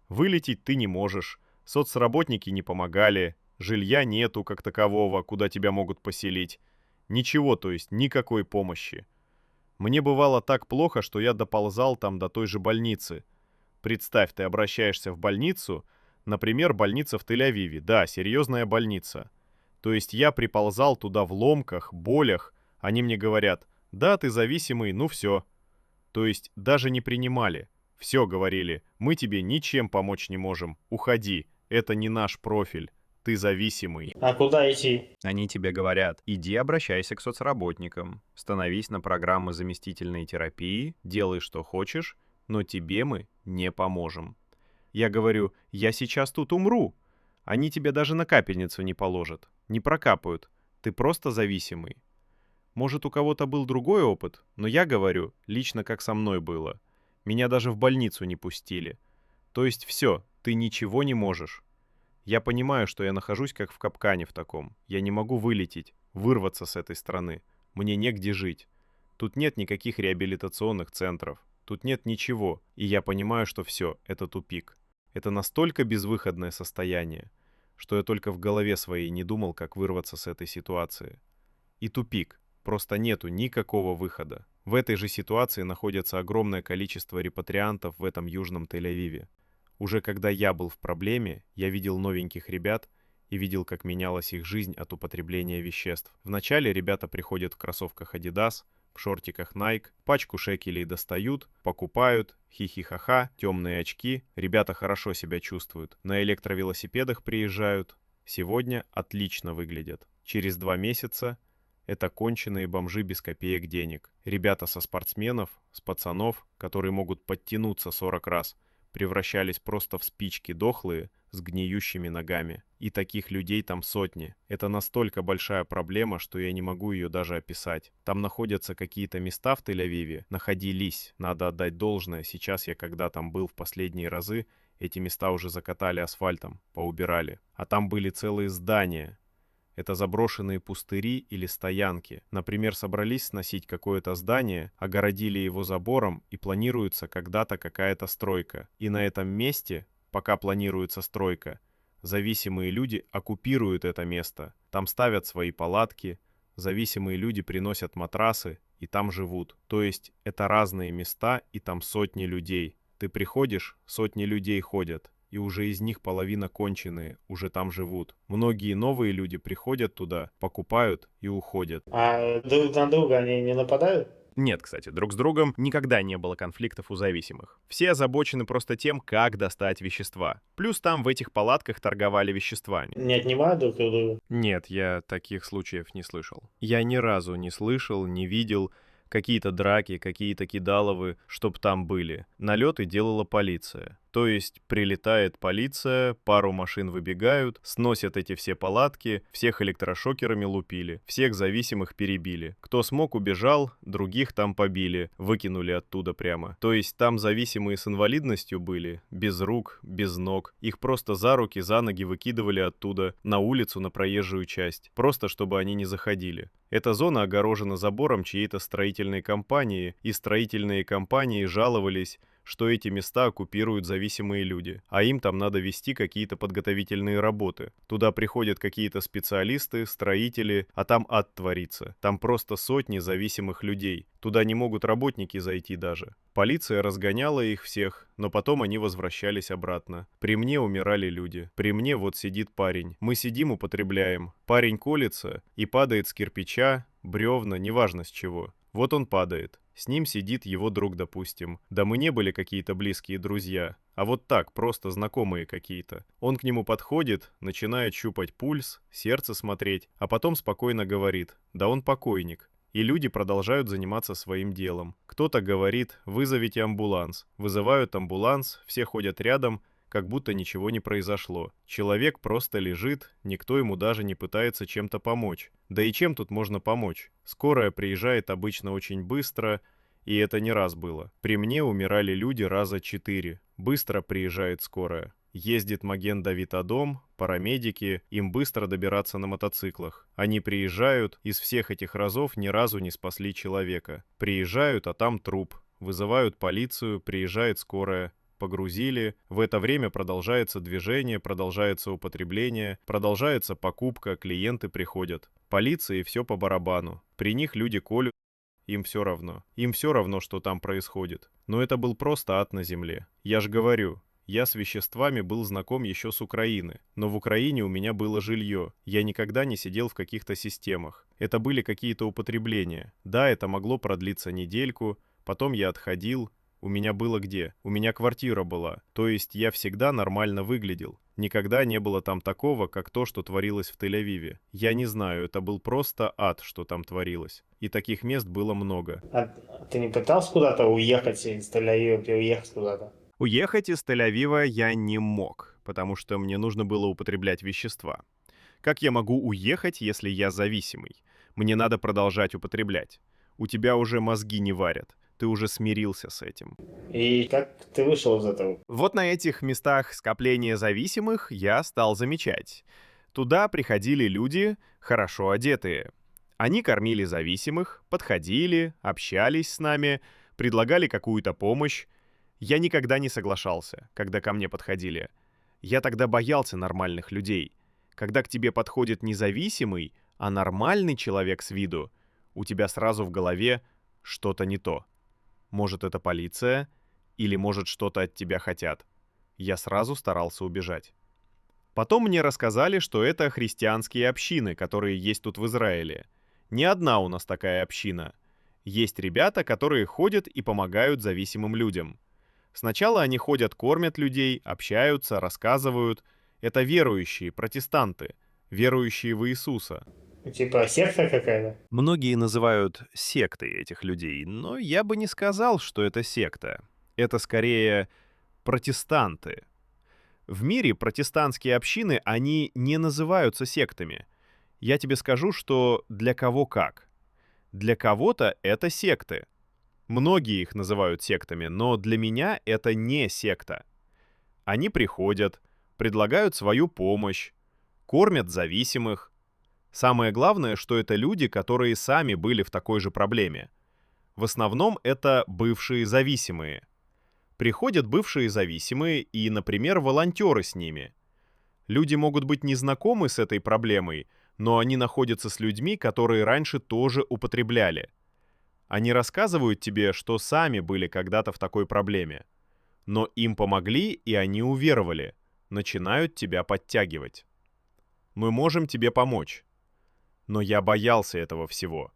Вылететь ты не можешь. Соцработники не помогали. Жилья нету как такового, куда тебя могут поселить. Ничего, то есть никакой помощи. Мне бывало так плохо, что я доползал там до той же больницы. Представь, ты обращаешься в больницу, например, больница в Тель-Авиве. Да, серьезная больница. То есть я приползал туда в ломках, болях. Они мне говорят: «Да, ты зависимый, ну все». То есть даже не принимали. Все говорили: «Мы тебе ничем помочь не можем. Уходи, это не наш профиль. Ты зависимый». А куда идти? Они тебе говорят: иди обращайся к соцработникам, становись на программы заместительной терапии, делай что хочешь, но тебе мы не поможем. Я говорю: я сейчас тут умру. Они тебе даже на капельницу не положат, не прокапают. Ты просто зависимый. Может, у кого-то был другой опыт, но я говорю, лично как со мной было. Меня даже в больницу не пустили. То есть все, ты ничего не можешь. Я понимаю, что я нахожусь как в капкане в таком. Я не могу вылететь, вырваться с этой страны. Мне негде жить. Тут нет никаких реабилитационных центров. Тут нет ничего. И я понимаю, что все, это тупик. Это настолько безвыходное состояние, что я только в голове своей не думал, как вырваться с этой ситуации. И тупик. Просто нету никакого выхода. В этой же ситуации находится огромное количество репатриантов в этом южном Тель-Авиве. Уже когда я был в проблеме, я видел новеньких ребят и видел, как менялась их жизнь от употребления веществ. Вначале ребята приходят в кроссовках Adidas, в шортиках Nike, пачку шекелей достают, покупают, хихи-ха-ха, темные очки, ребята хорошо себя чувствуют. На электровелосипедах приезжают, сегодня отлично выглядят. Через 2 месяца Это конченые бомжи без копеек денег. Ребята со спортсменов, с пацанов, которые могут подтянуться 40 раз, превращались просто в спички дохлые с гниющими ногами. И таких людей там сотни. Это настолько большая проблема, что я не могу ее даже описать. Там находятся какие-то места в Тель-Авиве, находились, надо отдать должное. Сейчас я, когда там был в последние разы, эти места уже закатали асфальтом, поубирали. А там были целые здания. Это заброшенные пустыри или стоянки. Например, собрались сносить какое-то здание, огородили его забором и планируется когда-то какая-то стройка. И на этом месте, пока планируется стройка, зависимые люди оккупируют это место. Там ставят свои палатки, зависимые люди приносят матрасы и там живут. То есть это разные места и там сотни людей. Ты приходишь, сотни людей ходят. И уже из них половина конченые, уже там живут. Многие новые люди приходят туда, покупают и уходят. А друг на друга они не нападают? Нет, кстати, друг с другом никогда не было конфликтов у зависимых. Все озабочены просто тем, как достать вещества. Плюс там в этих палатках торговали веществами. Не отнимают друг у друга? Нет, я таких случаев не слышал. Я ни разу не слышал, не видел какие-то драки, какие-то кидаловы, чтоб там были. Налеты делала полиция. То есть прилетает полиция, пару машин выбегают, сносят эти все палатки, всех электрошокерами лупили, всех зависимых перебили. Кто смог, убежал, других там побили, выкинули оттуда прямо. То есть там зависимые с инвалидностью были, без рук, без ног. Их просто за руки, за ноги выкидывали оттуда на улицу, на проезжую часть, просто чтобы они не заходили. Эта зона огорожена забором чьей-то строительной компании, и строительные компании жаловались, что эти места оккупируют зависимые люди, а им там надо вести какие-то подготовительные работы. Туда приходят какие-то специалисты, строители, а там ад творится. Там просто сотни зависимых людей. Туда не могут работники зайти даже. Полиция разгоняла их всех, но потом они возвращались обратно. При мне умирали люди. При мне вот сидит парень. Мы сидим, употребляем. Парень колется и падает с кирпича, бревна, неважно с чего. Вот он падает. С ним сидит его друг, допустим. Да мы не были какие-то близкие друзья, а вот так, просто знакомые какие-то. Он к нему подходит, начинает щупать пульс, сердце смотреть, а потом спокойно говорит: да он покойник. И люди продолжают заниматься своим делом. Кто-то говорит: вызовите амбуланс. Вызывают амбуланс, все ходят рядом, как будто ничего не произошло. Человек просто лежит, никто ему даже не пытается чем-то помочь. Да и чем тут можно помочь? Скорая приезжает обычно очень быстро, и это не раз было. При мне умирали люди раза 4. Быстро приезжает скорая. Ездит Маген-Давид-Адом, парамедики, им быстро добираться на мотоциклах. Они приезжают, из всех этих разов ни разу не спасли человека. Приезжают, а там труп. Вызывают полицию, приезжает скорая. Погрузили. В это время продолжается движение, продолжается употребление, продолжается покупка, клиенты приходят. Полиции все по барабану. При них люди колют, им все равно. Им все равно, что там происходит. Но это был просто ад на земле. Я же говорю, я с веществами был знаком еще с Украины. Но в Украине у меня было жилье. Я никогда не сидел в каких-то системах. Это были какие-то употребления. Да, это могло продлиться недельку, потом я отходил. У меня было где? У меня квартира была. То есть я всегда нормально выглядел. Никогда не было там такого, как то, что творилось в Тель-Авиве. Я не знаю, это был просто ад, что там творилось. И таких мест было много. А ты не пытался куда-то уехать из Тель-Авива, переехать куда-то? Уехать из Тель-Авива я не мог, потому что мне нужно было употреблять вещества. Как я могу уехать, если я зависимый? Мне надо продолжать употреблять. У тебя уже мозги не варят. Ты уже смирился с этим. И как ты вышел из этого? Вот на этих местах скопления зависимых я стал замечать. Туда приходили люди, хорошо одетые. Они кормили зависимых, подходили, общались с нами, предлагали какую-то помощь. Я никогда не соглашался, когда ко мне подходили. Я тогда боялся нормальных людей. Когда к тебе подходит независимый, а нормальный человек с виду, у тебя сразу в голове что-то не то. Может, это полиция, или, может, что-то от тебя хотят. Я сразу старался убежать. Потом мне рассказали, что это христианские общины, которые есть тут в Израиле. Не одна у нас такая община. Есть ребята, которые ходят и помогают зависимым людям. Сначала они ходят, кормят людей, общаются, рассказывают. Это верующие, протестанты, верующие в Иисуса. Типа секта какая-то? Многие называют сектой этих людей, но я бы не сказал, что это секта. Это скорее протестанты. В мире протестантские общины, они не называются сектами. Я тебе скажу, что для кого как. Для кого-то это секты. Многие их называют сектами, но для меня это не секта. Они приходят, предлагают свою помощь, кормят зависимых. Самое главное, что это люди, которые сами были в такой же проблеме. В основном это бывшие зависимые. Приходят бывшие зависимые и, например, волонтеры с ними. Люди могут быть не знакомы с этой проблемой, но они находятся с людьми, которые раньше тоже употребляли. Они рассказывают тебе, что сами были когда-то в такой проблеме. Но им помогли, и они уверовали. Начинают тебя подтягивать. Мы можем тебе помочь. Но я боялся этого всего,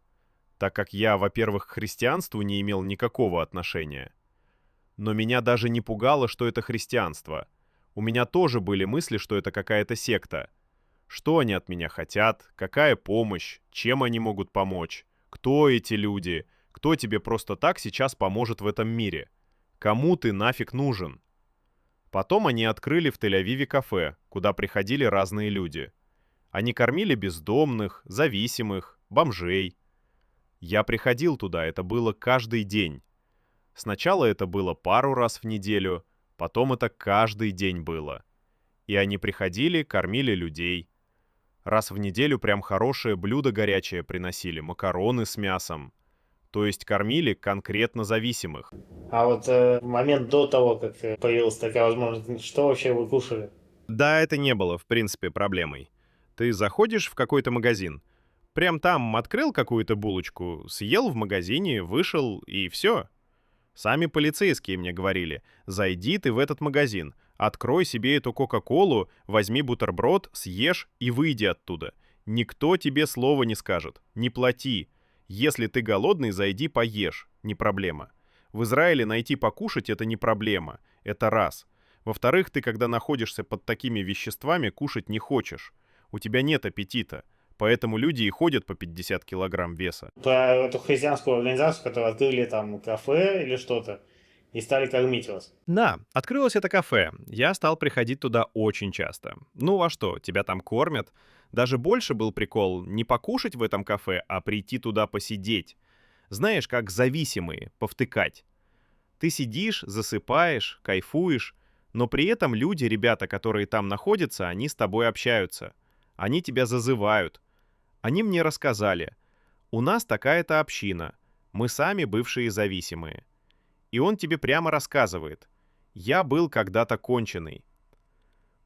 так как я, во-первых, к христианству не имел никакого отношения. Но меня даже не пугало, что это христианство. У меня тоже были мысли, что это какая-то секта. Что они от меня хотят, какая помощь, чем они могут помочь, кто эти люди, кто тебе просто так сейчас поможет в этом мире, кому ты нафиг нужен. Потом они открыли в Тель-Авиве кафе, куда приходили разные люди. Они кормили бездомных, зависимых, бомжей. Я приходил туда, это было каждый день. Сначала это было пару раз в неделю, потом это каждый день было. И они приходили, кормили людей. Раз в неделю прям хорошее блюдо горячее приносили, макароны с мясом. То есть кормили конкретно зависимых. А вот момент до того, как появилась такая возможность, что вообще вы кушали? Да, это не было, в принципе, проблемой. Ты заходишь в какой-то магазин, прям там открыл какую-то булочку, съел в магазине, вышел и все. Сами полицейские мне говорили: зайди ты в этот магазин, открой себе эту кока-колу, возьми бутерброд, съешь и выйди оттуда. Никто тебе слова не скажет, не плати. Если ты голодный, зайди поешь, не проблема. В Израиле найти покушать — это не проблема, это раз. Во-вторых, ты, когда находишься под такими веществами, кушать не хочешь. У тебя нет аппетита. Поэтому люди и ходят по 50 килограмм веса. Про эту христианскую организацию, которую открыли там кафе или что-то, и стали кормить вас. Да, открылось это кафе. Я стал приходить туда очень часто. Ну а что, тебя там кормят? Даже больше был прикол не покушать в этом кафе, а прийти туда посидеть. Знаешь, как зависимые, повтыкать. Ты сидишь, засыпаешь, кайфуешь, но при этом люди, ребята, которые там находятся, они с тобой общаются. Они тебя зазывают. Они мне рассказали: у нас такая-то община, мы сами бывшие зависимые. И он тебе прямо рассказывает: я был когда-то конченый.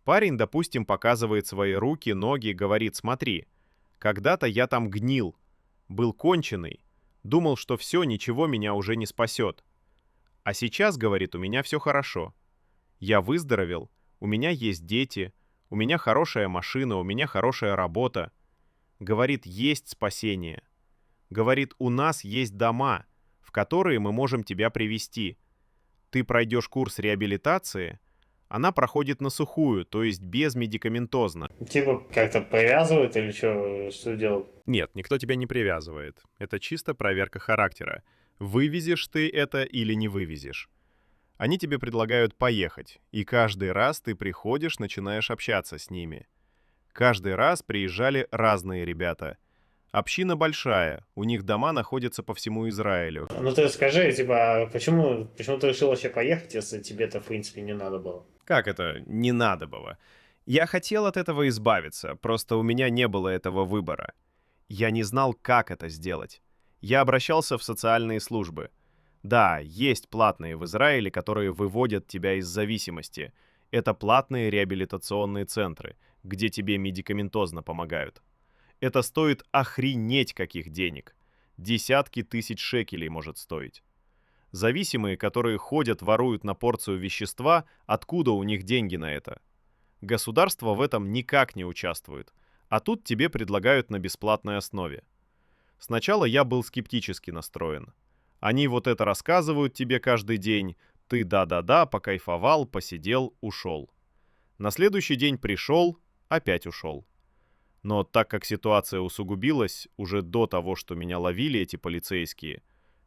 Парень, допустим, показывает свои руки, ноги, говорит: смотри, когда-то я там гнил, был конченый, думал, что все, ничего меня уже не спасет. А сейчас, говорит, у меня все хорошо. Я выздоровел, у меня есть дети, у меня хорошая машина, у меня хорошая работа. Говорит, есть спасение. Говорит, у нас есть дома, в которые мы можем тебя привести. Ты пройдешь курс реабилитации, она проходит на сухую, то есть безмедикаментозно. Типа как-то привязывают или что делают? Нет, никто тебя не привязывает. Это чисто проверка характера. Вывезешь ты это или не вывезешь. Они тебе предлагают поехать, и каждый раз ты приходишь, начинаешь общаться с ними. Каждый раз приезжали разные ребята. Община большая, у них дома находятся по всему Израилю. Ну ты скажи, типа, почему ты решил вообще поехать, если тебе это в принципе не надо было? Как это не надо было? Я хотел от этого избавиться, просто у меня не было этого выбора. Я не знал, как это сделать. Я обращался в социальные службы. Да, есть платные в Израиле, которые выводят тебя из зависимости. Это платные реабилитационные центры, где тебе медикаментозно помогают. Это стоит охренеть каких денег. Десятки тысяч шекелей может стоить. Зависимые, которые ходят, воруют на порцию вещества, откуда у них деньги на это? Государство в этом никак не участвует, а тут тебе предлагают на бесплатной основе. Сначала я был скептически настроен. Они вот это рассказывают тебе каждый день, ты да-да-да, покайфовал, посидел, ушел. На следующий день пришел, опять ушел. Но так как ситуация усугубилась уже до того, что меня ловили эти полицейские,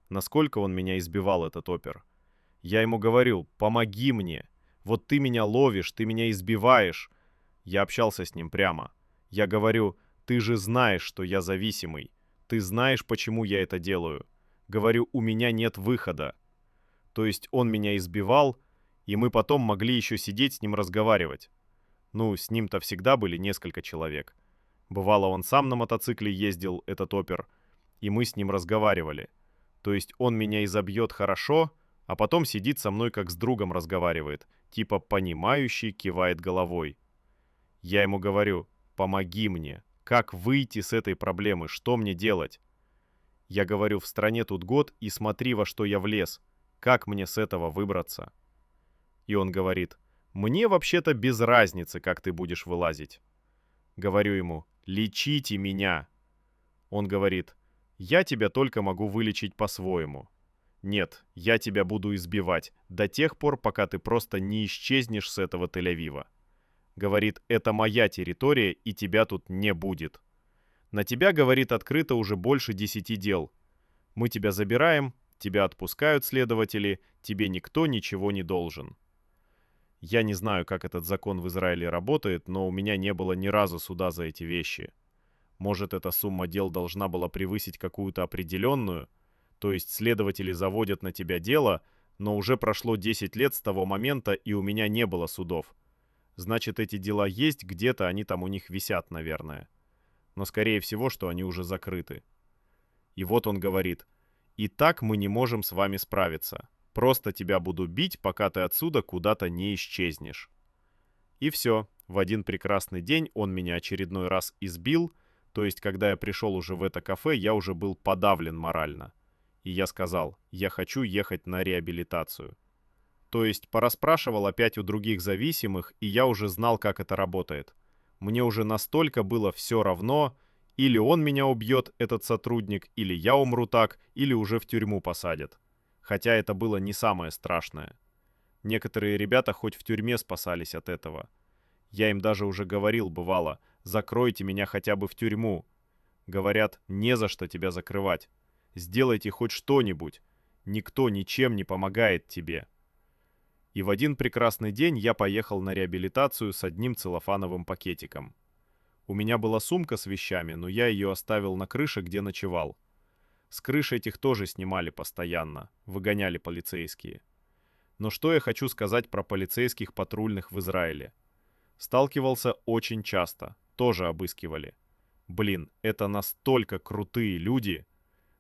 насколько он меня избивал, этот опер. Я ему говорю: помоги мне, вот ты меня ловишь, ты меня избиваешь. Я общался с ним прямо. Я говорю: ты же знаешь, что я зависимый. Ты знаешь, почему я это делаю. Говорю, у меня нет выхода. То есть он меня избивал, и мы потом могли еще сидеть с ним разговаривать. Ну, с ним-то всегда были несколько человек. Бывало, он сам на мотоцикле ездил, этот опер, и мы с ним разговаривали. То есть он меня изобьет хорошо, а потом сидит со мной как с другом разговаривает, типа понимающий, кивает головой. Я ему говорю: помоги мне, как выйти с этой проблемы, что мне делать? Я говорю: в стране тут год, и смотри, во что я влез, как мне с этого выбраться? И он говорит: мне вообще-то без разницы, как ты будешь вылазить. Говорю ему: лечите меня. Он говорит: я тебя только могу вылечить по-своему. Нет, я тебя буду избивать до тех пор, пока ты просто не исчезнешь с этого Тель-Авива. Говорит, это моя территория, и тебя тут не будет. На тебя, говорит, открыто уже больше 10 дел. Мы тебя забираем, тебя отпускают следователи, тебе никто ничего не должен. Я не знаю, как этот закон в Израиле работает, но у меня не было ни разу суда за эти вещи. Может, эта сумма дел должна была превысить какую-то определенную? То есть следователи заводят на тебя дело, но уже прошло 10 лет с того момента, и у меня не было судов. Значит, эти дела есть где-то, они там у них висят, наверное. Но скорее всего, что они уже закрыты. И вот он говорит: и так мы не можем с вами справиться. Просто тебя буду бить, пока ты отсюда куда-то не исчезнешь. И все. В один прекрасный день он меня очередной раз избил. То есть, когда я пришел уже в это кафе, я уже был подавлен морально. И я сказал: я хочу ехать на реабилитацию. То есть, порасспрашивал опять у других зависимых, и я уже знал, как это работает. Мне уже настолько было все равно, или он меня убьет, этот сотрудник, или я умру так, или уже в тюрьму посадят. Хотя это было не самое страшное. Некоторые ребята хоть в тюрьме спасались от этого. Я им даже уже говорил, бывало: закройте меня хотя бы в тюрьму. Говорят: не за что тебя закрывать. Сделайте хоть что-нибудь. Никто ничем не помогает тебе. И в один прекрасный день я поехал на реабилитацию с одним целлофановым пакетиком. У меня была сумка с вещами, но я ее оставил на крыше, где ночевал. С крыш этих тоже снимали постоянно, выгоняли полицейские. Но что я хочу сказать про полицейских патрульных в Израиле? Сталкивался очень часто, тоже обыскивали. Блин, это настолько крутые люди.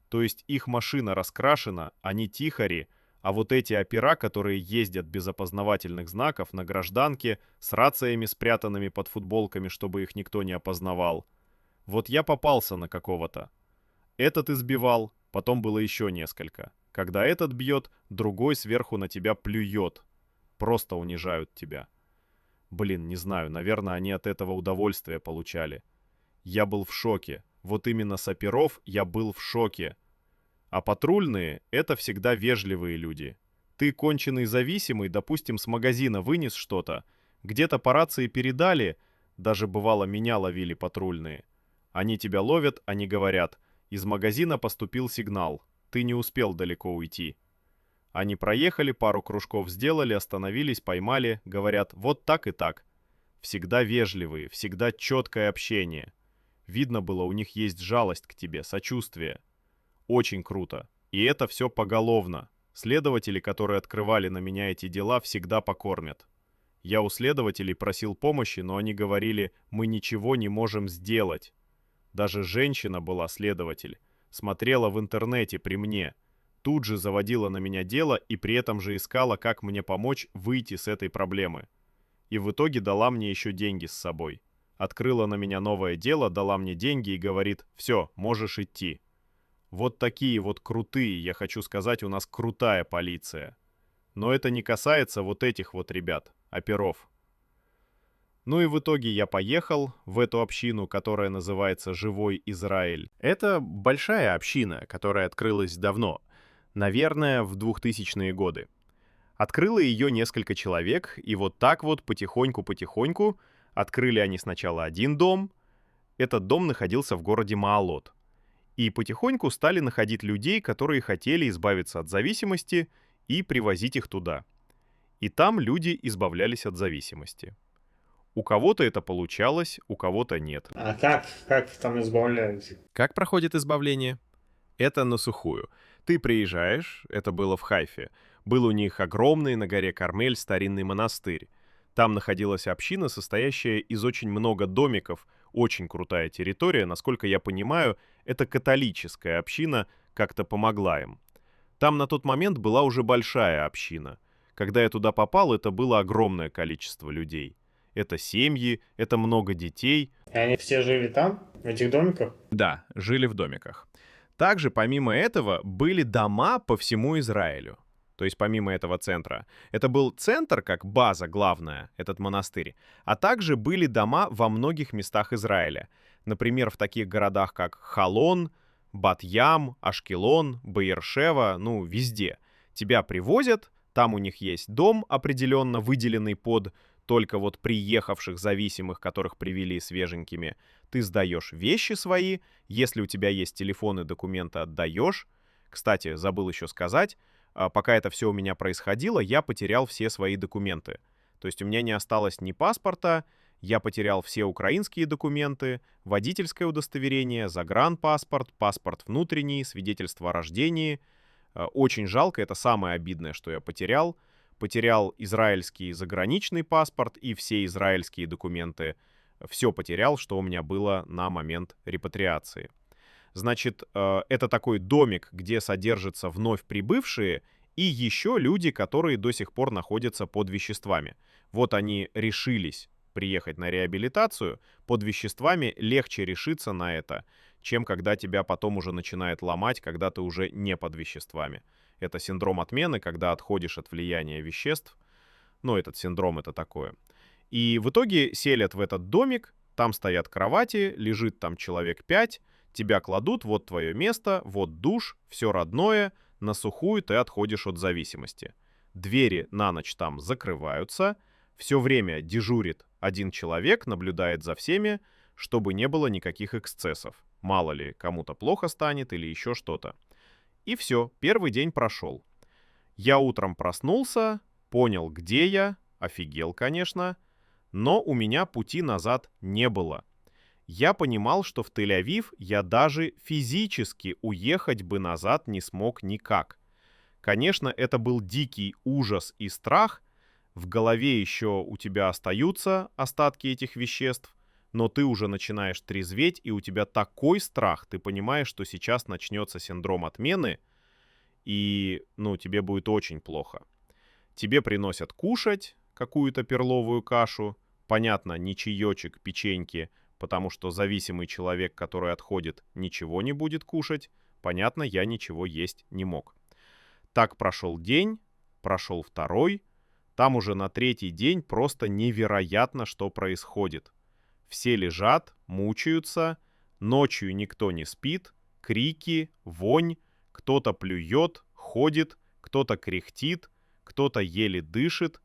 То есть их машина раскрашена, они тихари, а вот эти опера, которые ездят без опознавательных знаков на гражданке, с рациями спрятанными под футболками, чтобы их никто не опознавал. Вот я попался на какого-то. Этот избивал, потом было еще несколько. Когда этот бьет, другой сверху на тебя плюет. Просто унижают тебя. Блин, не знаю, наверное, они от этого удовольствие получали. Я был в шоке. Вот именно с оперов я был в шоке. А патрульные — это всегда вежливые люди. Ты конченый зависимый, допустим, с магазина вынес что-то, где-то по рации передали, даже бывало меня ловили патрульные. Они тебя ловят, они говорят: из магазина поступил сигнал, ты не успел далеко уйти. Они проехали, пару кружков сделали, остановились, поймали, говорят: вот так и так. Всегда вежливые, всегда четкое общение. Видно было, у них есть жалость к тебе, сочувствие. Очень круто. И это все поголовно. Следователи, которые открывали на меня эти дела, всегда покормят. Я у следователей просил помощи, но они говорили: мы ничего не можем сделать. Даже женщина была следователь. Смотрела в интернете при мне. Тут же заводила на меня дело и при этом же искала, как мне помочь выйти с этой проблемы. И в итоге дала мне еще деньги с собой. Открыла на меня новое дело, дала мне деньги и говорит: все, можешь идти. Вот такие вот крутые, я хочу сказать, у нас крутая полиция. Но это не касается вот этих вот ребят, оперов. Ну и в итоге я поехал в эту общину, которая называется «Живой Израиль». Это большая община, которая открылась давно, наверное, в 2000-е годы. Открыло ее несколько человек, и вот так вот потихоньку-потихоньку открыли они сначала один дом, Этот дом находился в городе Маалот. И потихоньку стали находить людей, которые хотели избавиться от зависимости, и привозить их туда. И там люди избавлялись от зависимости. У кого-то это получалось, у кого-то нет. А как там избавлялись? Как проходит избавление? Это на сухую. Ты приезжаешь, это было в Хайфе. Был у них огромный на горе Кармель старинный монастырь. Там находилась община, состоящая из очень много домиков, очень крутая территория. Насколько я понимаю, это католическая община как-то помогла им. Там на тот момент была уже большая община. Когда я туда попал, это было огромное количество людей. Это семьи, это много детей. И они все жили там, в этих домиках? Да, жили в домиках. Также, помимо этого, были дома по всему Израилю. То есть помимо этого центра. Это был центр, как база главная, этот монастырь. А также были дома во многих местах Израиля. Например, в таких городах, как Холон, Бат-Ям, Ашкелон, Беер-Шева, везде. Тебя привозят, там у них есть дом, определенно выделенный под только вот приехавших зависимых, которых привели свеженькими. Ты сдаешь вещи свои, если у тебя есть телефон и документы, отдаешь. Кстати, забыл еще сказать, пока это все у меня происходило, я потерял все свои документы. То есть у меня не осталось ни паспорта, я потерял все украинские документы, водительское удостоверение, загранпаспорт, паспорт внутренний, свидетельство о рождении. Очень жалко, это самое обидное, что я потерял. Потерял израильский заграничный паспорт и все израильские документы. Все потерял, что у меня было на момент репатриации. Значит, это такой домик, где содержатся вновь прибывшие и еще люди, которые до сих пор находятся под веществами. Вот они решились приехать на реабилитацию, под веществами легче решиться на это, чем когда тебя потом уже начинает ломать, когда ты уже не под веществами. Это синдром отмены, когда отходишь от влияния веществ. Этот синдром это такое. И в итоге селят в этот домик, там стоят кровати, лежит там человек 5, тебя кладут, вот твое место, вот душ, все родное, на сухую ты отходишь от зависимости. Двери на ночь там закрываются, все время дежурит один человек, наблюдает за всеми, чтобы не было никаких эксцессов. Мало ли, кому-то плохо станет или еще что-то. И все, первый день прошел. Я утром проснулся, понял, где я, офигел, конечно, но у меня пути назад не было. Я понимал, что в Тель-Авив я даже физически уехать бы назад не смог никак. Конечно, это был дикий ужас и страх. В голове еще у тебя остаются остатки этих веществ, но ты уже начинаешь трезветь, и у тебя такой страх, ты понимаешь, что сейчас начнется синдром отмены, и, тебе будет очень плохо. Тебе приносят кушать какую-то перловую кашу, понятно, не чаечек, печеньки, потому что зависимый человек, который отходит, ничего не будет кушать, понятно, я ничего есть не мог. Так прошел день, прошел второй, там уже на третий день просто невероятно, что происходит. Все лежат, мучаются, ночью никто не спит, крики, вонь, кто-то плюет, ходит, кто-то кряхтит, кто-то еле дышит.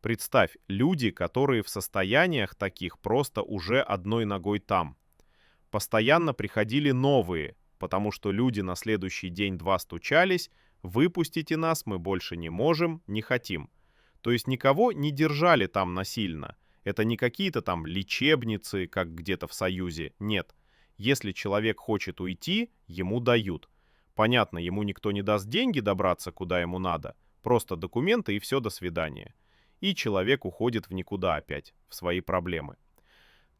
Представь, люди, которые в состояниях таких просто уже одной ногой там. Постоянно приходили новые, потому что люди на следующий день-два стучались: «Выпустите нас, мы больше не можем, не хотим». То есть никого не держали там насильно. Это не какие-то там лечебницы, как где-то в Союзе. Нет. Если человек хочет уйти, ему дают. Понятно, ему никто не даст деньги добраться, куда ему надо. Просто документы и все, до свидания. И человек уходит в никуда опять, в свои проблемы.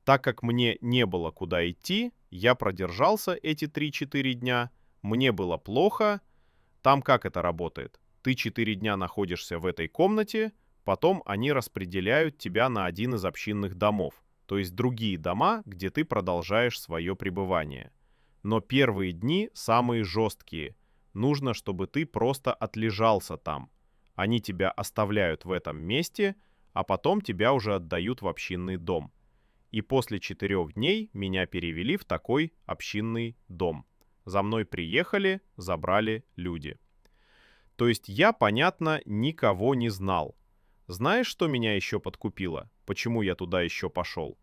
Так как мне не было куда идти, я продержался эти 3-4 дня. Мне было плохо. Там как это работает? Ты 4 дня находишься в этой комнате, потом они распределяют тебя на один из общинных домов, то есть другие дома, где ты продолжаешь свое пребывание. Но первые дни самые жесткие. Нужно, чтобы ты просто отлежался там. Они тебя оставляют в этом месте, а потом тебя уже отдают в общинный дом. И после 4 дней меня перевели в такой общинный дом. За мной приехали, забрали люди. То есть я, понятно, никого не знал. Знаешь, что меня еще подкупило? Почему я туда еще пошел?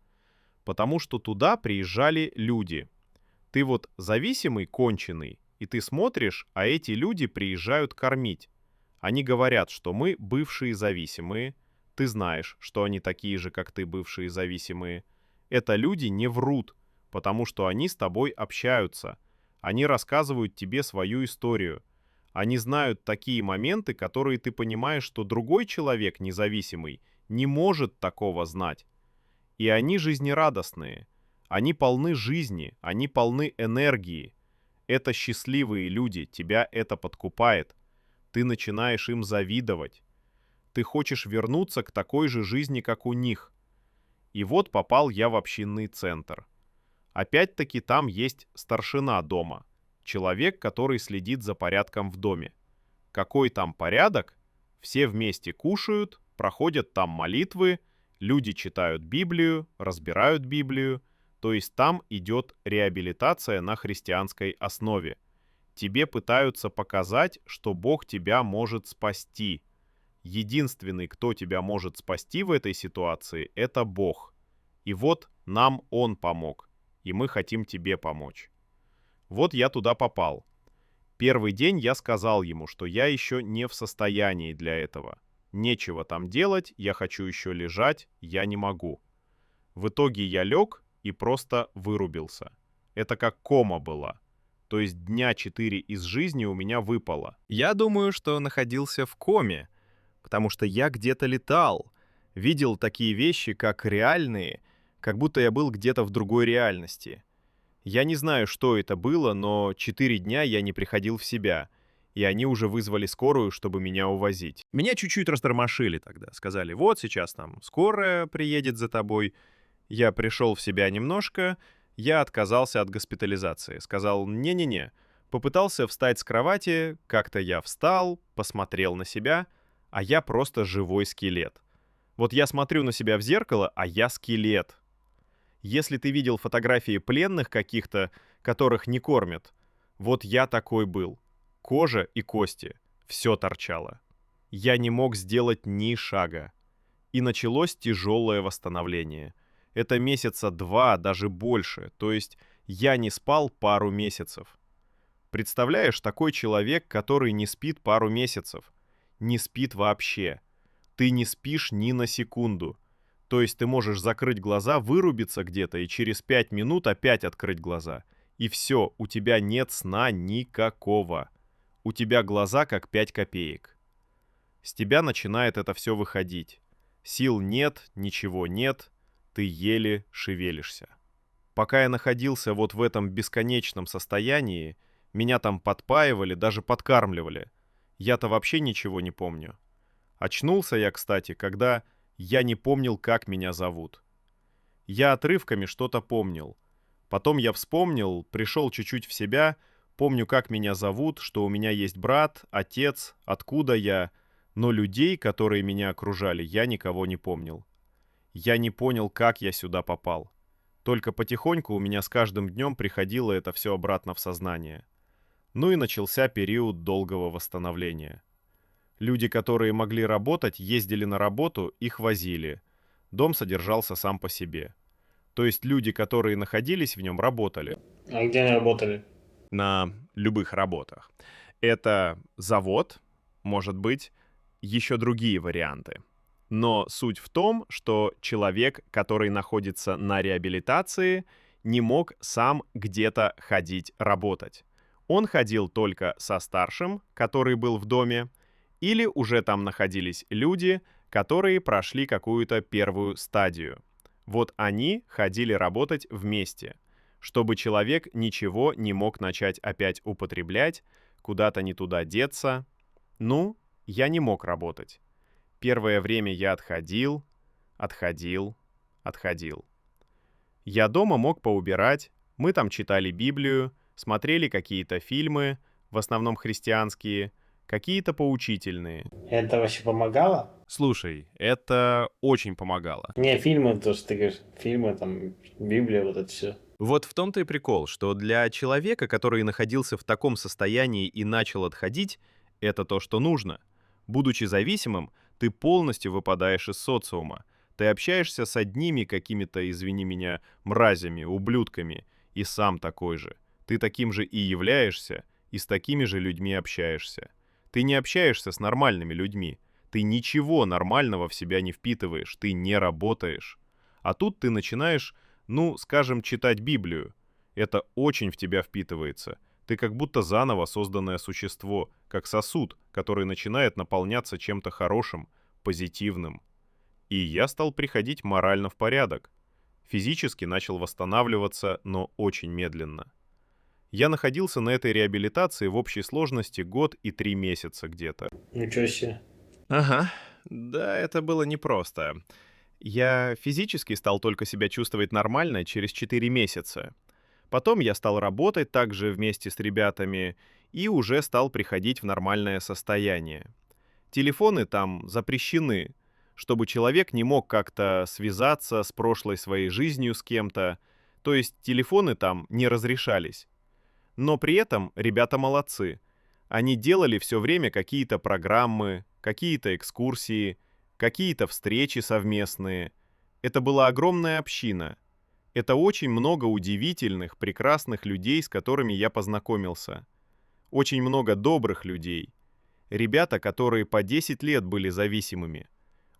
Потому что туда приезжали люди. Ты вот зависимый, конченый, и ты смотришь, а эти люди приезжают кормить. Они говорят, что мы бывшие зависимые. Ты знаешь, что они такие же, как ты, бывшие зависимые. Это люди не врут, потому что они с тобой общаются. Они рассказывают тебе свою историю. Они знают такие моменты, которые ты понимаешь, что другой человек независимый не может такого знать. И они жизнерадостные. Они полны жизни, они полны энергии. Это счастливые люди, тебя это подкупает. Ты начинаешь им завидовать. Ты хочешь вернуться к такой же жизни, как у них. И вот попал я в общинный центр. Опять-таки там есть старшина дома. Человек, который следит за порядком в доме. Какой там порядок? Все вместе кушают, проходят там молитвы, люди читают Библию, разбирают Библию. То есть там идет реабилитация на христианской основе. Тебе пытаются показать, что Бог тебя может спасти. Единственный, кто тебя может спасти в этой ситуации, это Бог. И вот нам Он помог, и мы хотим тебе помочь. Вот я туда попал. Первый день я сказал ему, что я еще не в состоянии для этого. Нечего там делать, я хочу еще лежать, я не могу. В итоге я лег и просто вырубился. Это как кома была. То есть дня 4 из жизни у меня выпало. Я думаю, что находился в коме, потому что я где-то летал, видел такие вещи, как реальные, как будто я был где-то в другой реальности. Я не знаю, что это было, но 4 дня я не приходил в себя, и они уже вызвали скорую, чтобы меня увозить. Меня чуть-чуть растормошили тогда, сказали, вот сейчас там скорая приедет за тобой. Я пришел в себя немножко, я отказался от госпитализации, сказал «не-не-не». Попытался встать с кровати, как-то я встал, посмотрел на себя, а я просто живой скелет. Вот я смотрю на себя в зеркало, а я скелет. Если ты видел фотографии пленных каких-то, которых не кормят, вот я такой был. Кожа и кости, все торчало. Я не мог сделать ни шага. И началось тяжелое восстановление. Это месяца 2, даже больше, то есть я не спал пару месяцев. Представляешь, такой человек, который не спит пару месяцев. Не спит вообще. Ты не спишь ни на секунду. То есть ты можешь закрыть глаза, вырубиться где-то и через 5 минут опять открыть глаза. И все, у тебя нет сна никакого. У тебя глаза как 5 копеек. С тебя начинает это все выходить. Сил нет, ничего нет, ты еле шевелишься. Пока я находился вот в этом бесконечном состоянии, меня там подпаивали, даже подкармливали. Я-то вообще ничего не помню. Очнулся я, кстати, когда я не помнил, как меня зовут. Я отрывками что-то помнил. Потом я вспомнил, пришел чуть-чуть в себя, помню, как меня зовут, что у меня есть брат, отец, откуда я, но людей, которые меня окружали, я никого не помнил. Я не понял, как я сюда попал. Только потихоньку у меня с каждым днем приходило это все обратно в сознание. Ну и начался период долгого восстановления. Люди, которые могли работать, ездили на работу, их возили. Дом содержался сам по себе. То есть люди, которые находились в нем, работали. А где они работали? На любых работах. Это завод, может быть, еще другие варианты. Но суть в том, что человек, который находится на реабилитации, не мог сам где-то ходить работать. Он ходил только со старшим, который был в доме, или уже там находились люди, которые прошли какую-то первую стадию. Вот они ходили работать вместе, чтобы человек ничего не мог начать опять употреблять, куда-то не туда деться. Ну, я не мог работать. Первое время я отходил. Я дома мог поубирать, мы там читали Библию, смотрели какие-то фильмы, в основном христианские, какие-то поучительные. Это вообще помогало? Слушай, это очень помогало. Не, фильмы, то, что ты говоришь, фильмы, там, Библия, вот это все. Вот в том-то и прикол, что для человека, который находился в таком состоянии и начал отходить, это то, что нужно. Будучи зависимым, ты полностью выпадаешь из социума. Ты общаешься с одними какими-то, извини меня, мразями, ублюдками, и сам такой же. Ты таким же и являешься, и с такими же людьми общаешься. Ты не общаешься с нормальными людьми. Ты ничего нормального в себя не впитываешь, ты не работаешь. А тут ты начинаешь, ну, скажем, читать Библию. Это очень в тебя впитывается. Ты как будто заново созданное существо, как сосуд, который начинает наполняться чем-то хорошим, позитивным. И я стал приходить морально в порядок. Физически начал восстанавливаться, но очень медленно. Я находился на этой реабилитации в общей сложности 1 и 3 месяца где-то. Ничего себе. Ага, да, это было непросто. Я физически стал только себя чувствовать нормально через 4 месяца. Потом я стал работать также вместе с ребятами и уже стал приходить в нормальное состояние. Телефоны там запрещены, чтобы человек не мог как-то связаться с прошлой своей жизнью с кем-то. То есть телефоны там не разрешались. Но при этом ребята молодцы. Они делали все время какие-то программы, какие-то экскурсии, какие-то встречи совместные. Это была огромная община. Это очень много удивительных, прекрасных людей, с которыми я познакомился. Очень много добрых людей. Ребята, которые по 10 лет были зависимыми.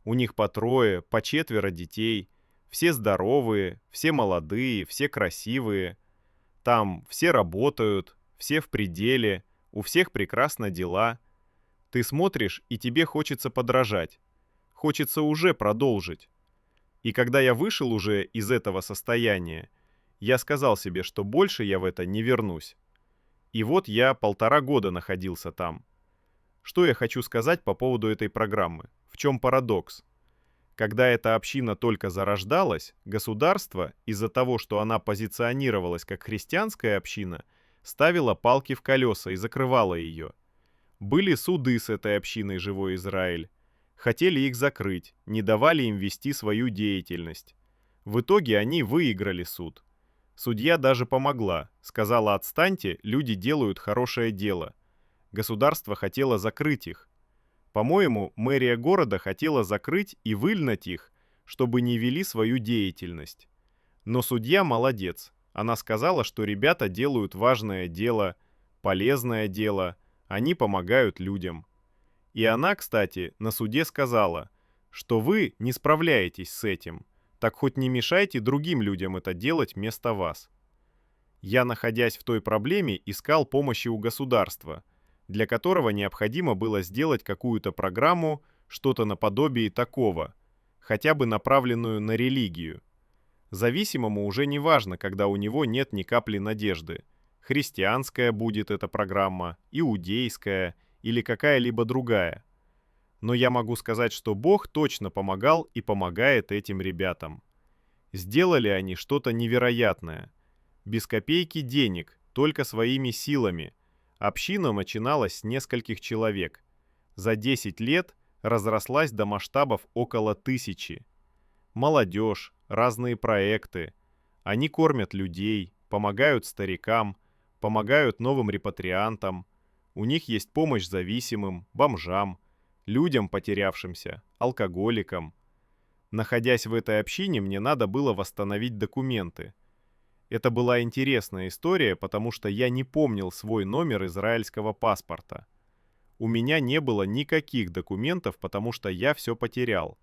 У них по 3, по 4 детей. Все здоровые, все молодые, все красивые. Там все работают, все в пределе, у всех прекрасно дела. Ты смотришь, и тебе хочется подражать. Хочется уже продолжить. И когда я вышел уже из этого состояния, я сказал себе, что больше я в это не вернусь. И вот я 1,5 года находился там. Что я хочу сказать по поводу этой программы? В чем парадокс? Когда эта община только зарождалась, государство, из-за того, что она позиционировалась как христианская община, ставило палки в колеса и закрывало ее. Были суды с этой общиной «Живой Израиль». Хотели их закрыть, не давали им вести свою деятельность. В итоге они выиграли суд. Судья даже помогла, сказала: отстаньте, люди делают хорошее дело. Государство хотело закрыть их. По-моему, мэрия города хотела закрыть и выгнать их, чтобы не вели свою деятельность. Но судья молодец. Она сказала, что ребята делают важное дело, полезное дело, они помогают людям. И она, кстати, на суде сказала, что вы не справляетесь с этим, так хоть не мешайте другим людям это делать вместо вас. Я, находясь в той проблеме, искал помощи у государства, для которого необходимо было сделать какую-то программу, что-то наподобие такого, хотя бы направленную на религию. Зависимому уже не важно, когда у него нет ни капли надежды. Христианская будет эта программа, иудейская или какая-либо другая. Но я могу сказать, что Бог точно помогал и помогает этим ребятам. Сделали они что-то невероятное. Без копейки денег, только своими силами. Община начиналась с нескольких человек. За 10 лет разрослась до масштабов около 1000. Молодежь, разные проекты. Они кормят людей, помогают старикам, помогают новым репатриантам. У них есть помощь зависимым, бомжам, людям, потерявшимся, алкоголикам. Находясь в этой общине, мне надо было восстановить документы. Это была интересная история, потому что я не помнил свой номер израильского паспорта. У меня не было никаких документов, потому что я все потерял.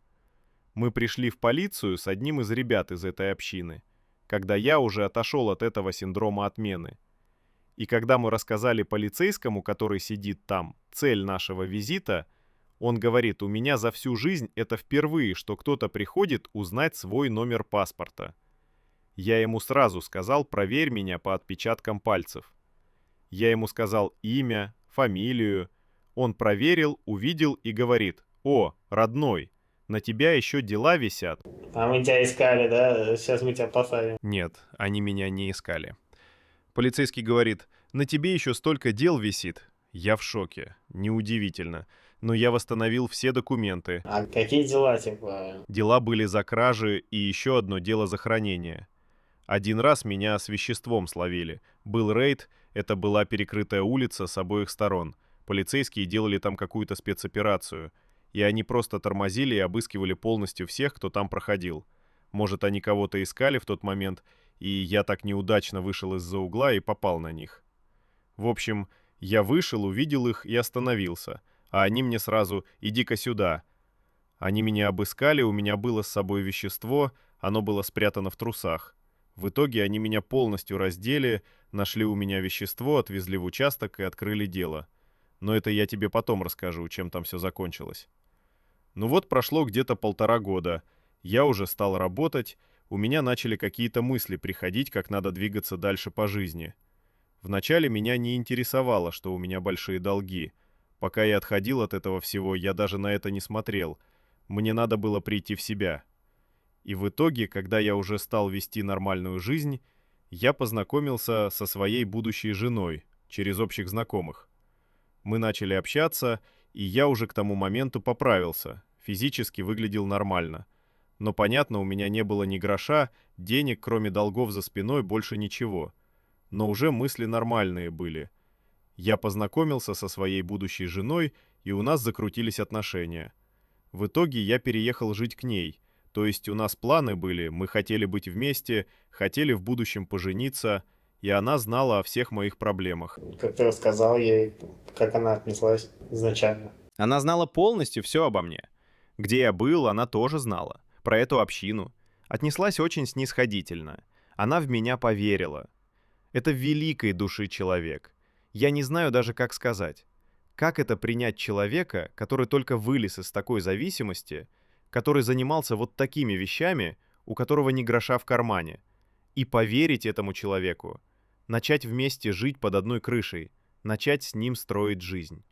Мы пришли в полицию с одним из ребят из этой общины, когда я уже отошел от этого синдрома отмены. И когда мы рассказали полицейскому, который сидит там, цель нашего визита, он говорит: у меня за всю жизнь это впервые, что кто-то приходит узнать свой номер паспорта. Я ему сразу сказал: проверь меня по отпечаткам пальцев. Я ему сказал имя, фамилию. Он проверил, увидел и говорит: о, родной, на тебя еще дела висят. А мы тебя искали, да? Сейчас мы тебя посадим. Нет, они меня не искали. Полицейский говорит: на тебе еще столько дел висит. Я в шоке. Неудивительно. Но я восстановил все документы. А какие дела, типа? Дела были за кражи и еще одно дело за хранение. Один раз меня с веществом словили. Был рейд, это была перекрытая улица с обоих сторон. Полицейские делали там какую-то спецоперацию. и они просто тормозили и обыскивали полностью всех, кто там проходил. Может, они кого-то искали в тот момент, и я так неудачно вышел из-за угла и попал на них. В общем, я вышел, увидел их и остановился, а они мне сразу «иди-ка сюда». Они меня обыскали, у меня было с собой вещество, оно было спрятано в трусах. В итоге они меня полностью раздели, нашли у меня вещество, отвезли в участок и открыли дело. Но это я тебе потом расскажу, чем там все закончилось. Ну вот прошло где-то 1,5 года. Я уже стал работать, у меня начали какие-то мысли приходить, как надо двигаться дальше по жизни. Вначале меня не интересовало, что у меня большие долги. Пока я отходил от этого всего, я даже на это не смотрел. Мне надо было прийти в себя. И в итоге, когда я уже стал вести нормальную жизнь, я познакомился со своей будущей женой через общих знакомых. Мы начали общаться, и я уже к тому моменту поправился, физически выглядел нормально. Но, понятно, у меня не было ни гроша, денег, кроме долгов за спиной, больше ничего. Но уже мысли нормальные были. Я познакомился со своей будущей женой, и у нас закрутились отношения. В итоге я переехал жить к ней. То есть у нас планы были, мы хотели быть вместе, хотели в будущем пожениться, и она знала о всех моих проблемах. Как ты рассказал ей, как она отнеслась изначально? Она знала полностью все обо мне. Где я был, она тоже знала. Про эту общину. Отнеслась очень снисходительно. Она в меня поверила. Это великой души человек. Я не знаю даже, как сказать. Как это принять человека, который только вылез из такой зависимости, который занимался вот такими вещами, у которого ни гроша в кармане, и поверить этому человеку, начать вместе жить под одной крышей, начать с ним строить жизнь.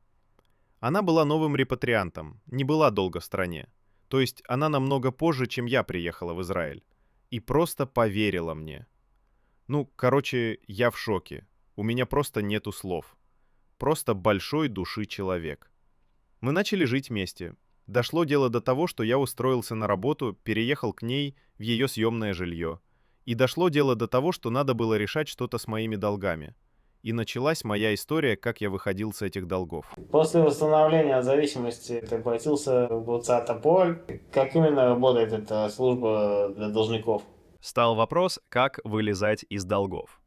Она была новым репатриантом, не была долго в стране. То есть она намного позже, чем я приехала в Израиль. И просто поверила мне. Ну, короче, я в шоке. У меня просто нету слов. Просто большой души человек. Мы начали жить вместе. Дошло дело до того, что я устроился на работу, переехал к ней в ее съемное жилье. И дошло дело до того, что надо было решать что-то с моими долгами. И началась моя история, как я выходил с этих долгов. После восстановления зависимости ты обратился в Оцаа-Поль. Как именно работает эта служба для должников? Стал вопрос, как вылезать из долгов.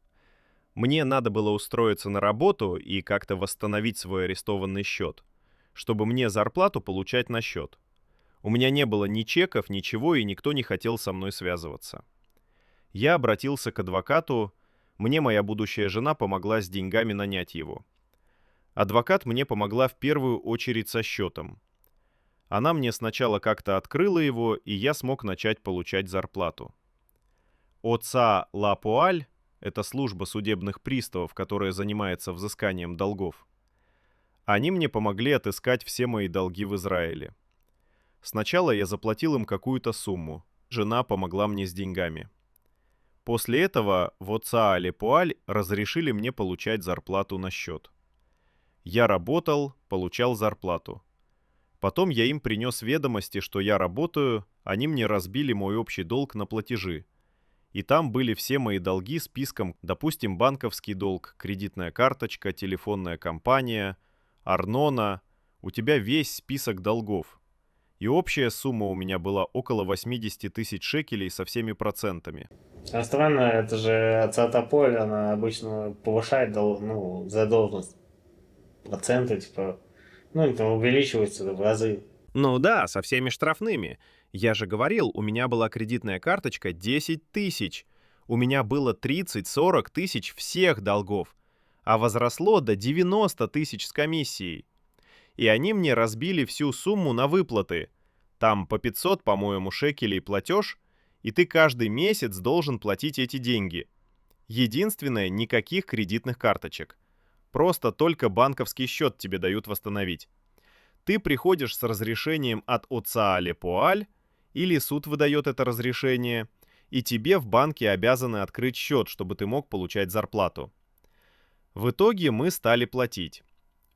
Мне надо было устроиться на работу и как-то восстановить свой арестованный счет, чтобы мне зарплату получать на счет. У меня не было ни чеков, ничего, и никто не хотел со мной связываться. Я обратился к адвокату, мне моя будущая жена помогла с деньгами нанять его. Адвокат мне помогла в первую очередь со счетом. Она мне сначала как-то открыла его, и я смог начать получать зарплату. Оцаа-Поль — это служба судебных приставов, которая занимается взысканием долгов. Они мне помогли отыскать все мои долги в Израиле. Сначала я заплатил им какую-то сумму. Жена помогла мне с деньгами. После этого в Оцаа-Поль разрешили мне получать зарплату на счет. Я работал, получал зарплату. Потом я им принес ведомости, что я работаю, они мне разбили мой общий долг на платежи. И там были все мои долги списком, допустим, банковский долг, кредитная карточка, телефонная компания, Арнона. У тебя весь список долгов. И общая сумма у меня была около 80 тысяч шекелей со всеми процентами. А странно, это же Оцаа-Поль, она обычно повышает задолженность. Проценты, типа, это увеличивается в разы. Ну да, со всеми штрафными. Я же говорил, у меня была кредитная карточка 10 тысяч. У меня было 30-40 тысяч всех долгов. А возросло до 90 тысяч с комиссией. И они мне разбили всю сумму на выплаты. Там по 500, по-моему, шекелей платеж, и ты каждый месяц должен платить эти деньги. Единственное, никаких кредитных карточек. Просто только банковский счет тебе дают восстановить. Ты приходишь с разрешением от Оцаа-Поль, или суд выдает это разрешение, и тебе в банке обязаны открыть счет, чтобы ты мог получать зарплату. В итоге мы стали платить.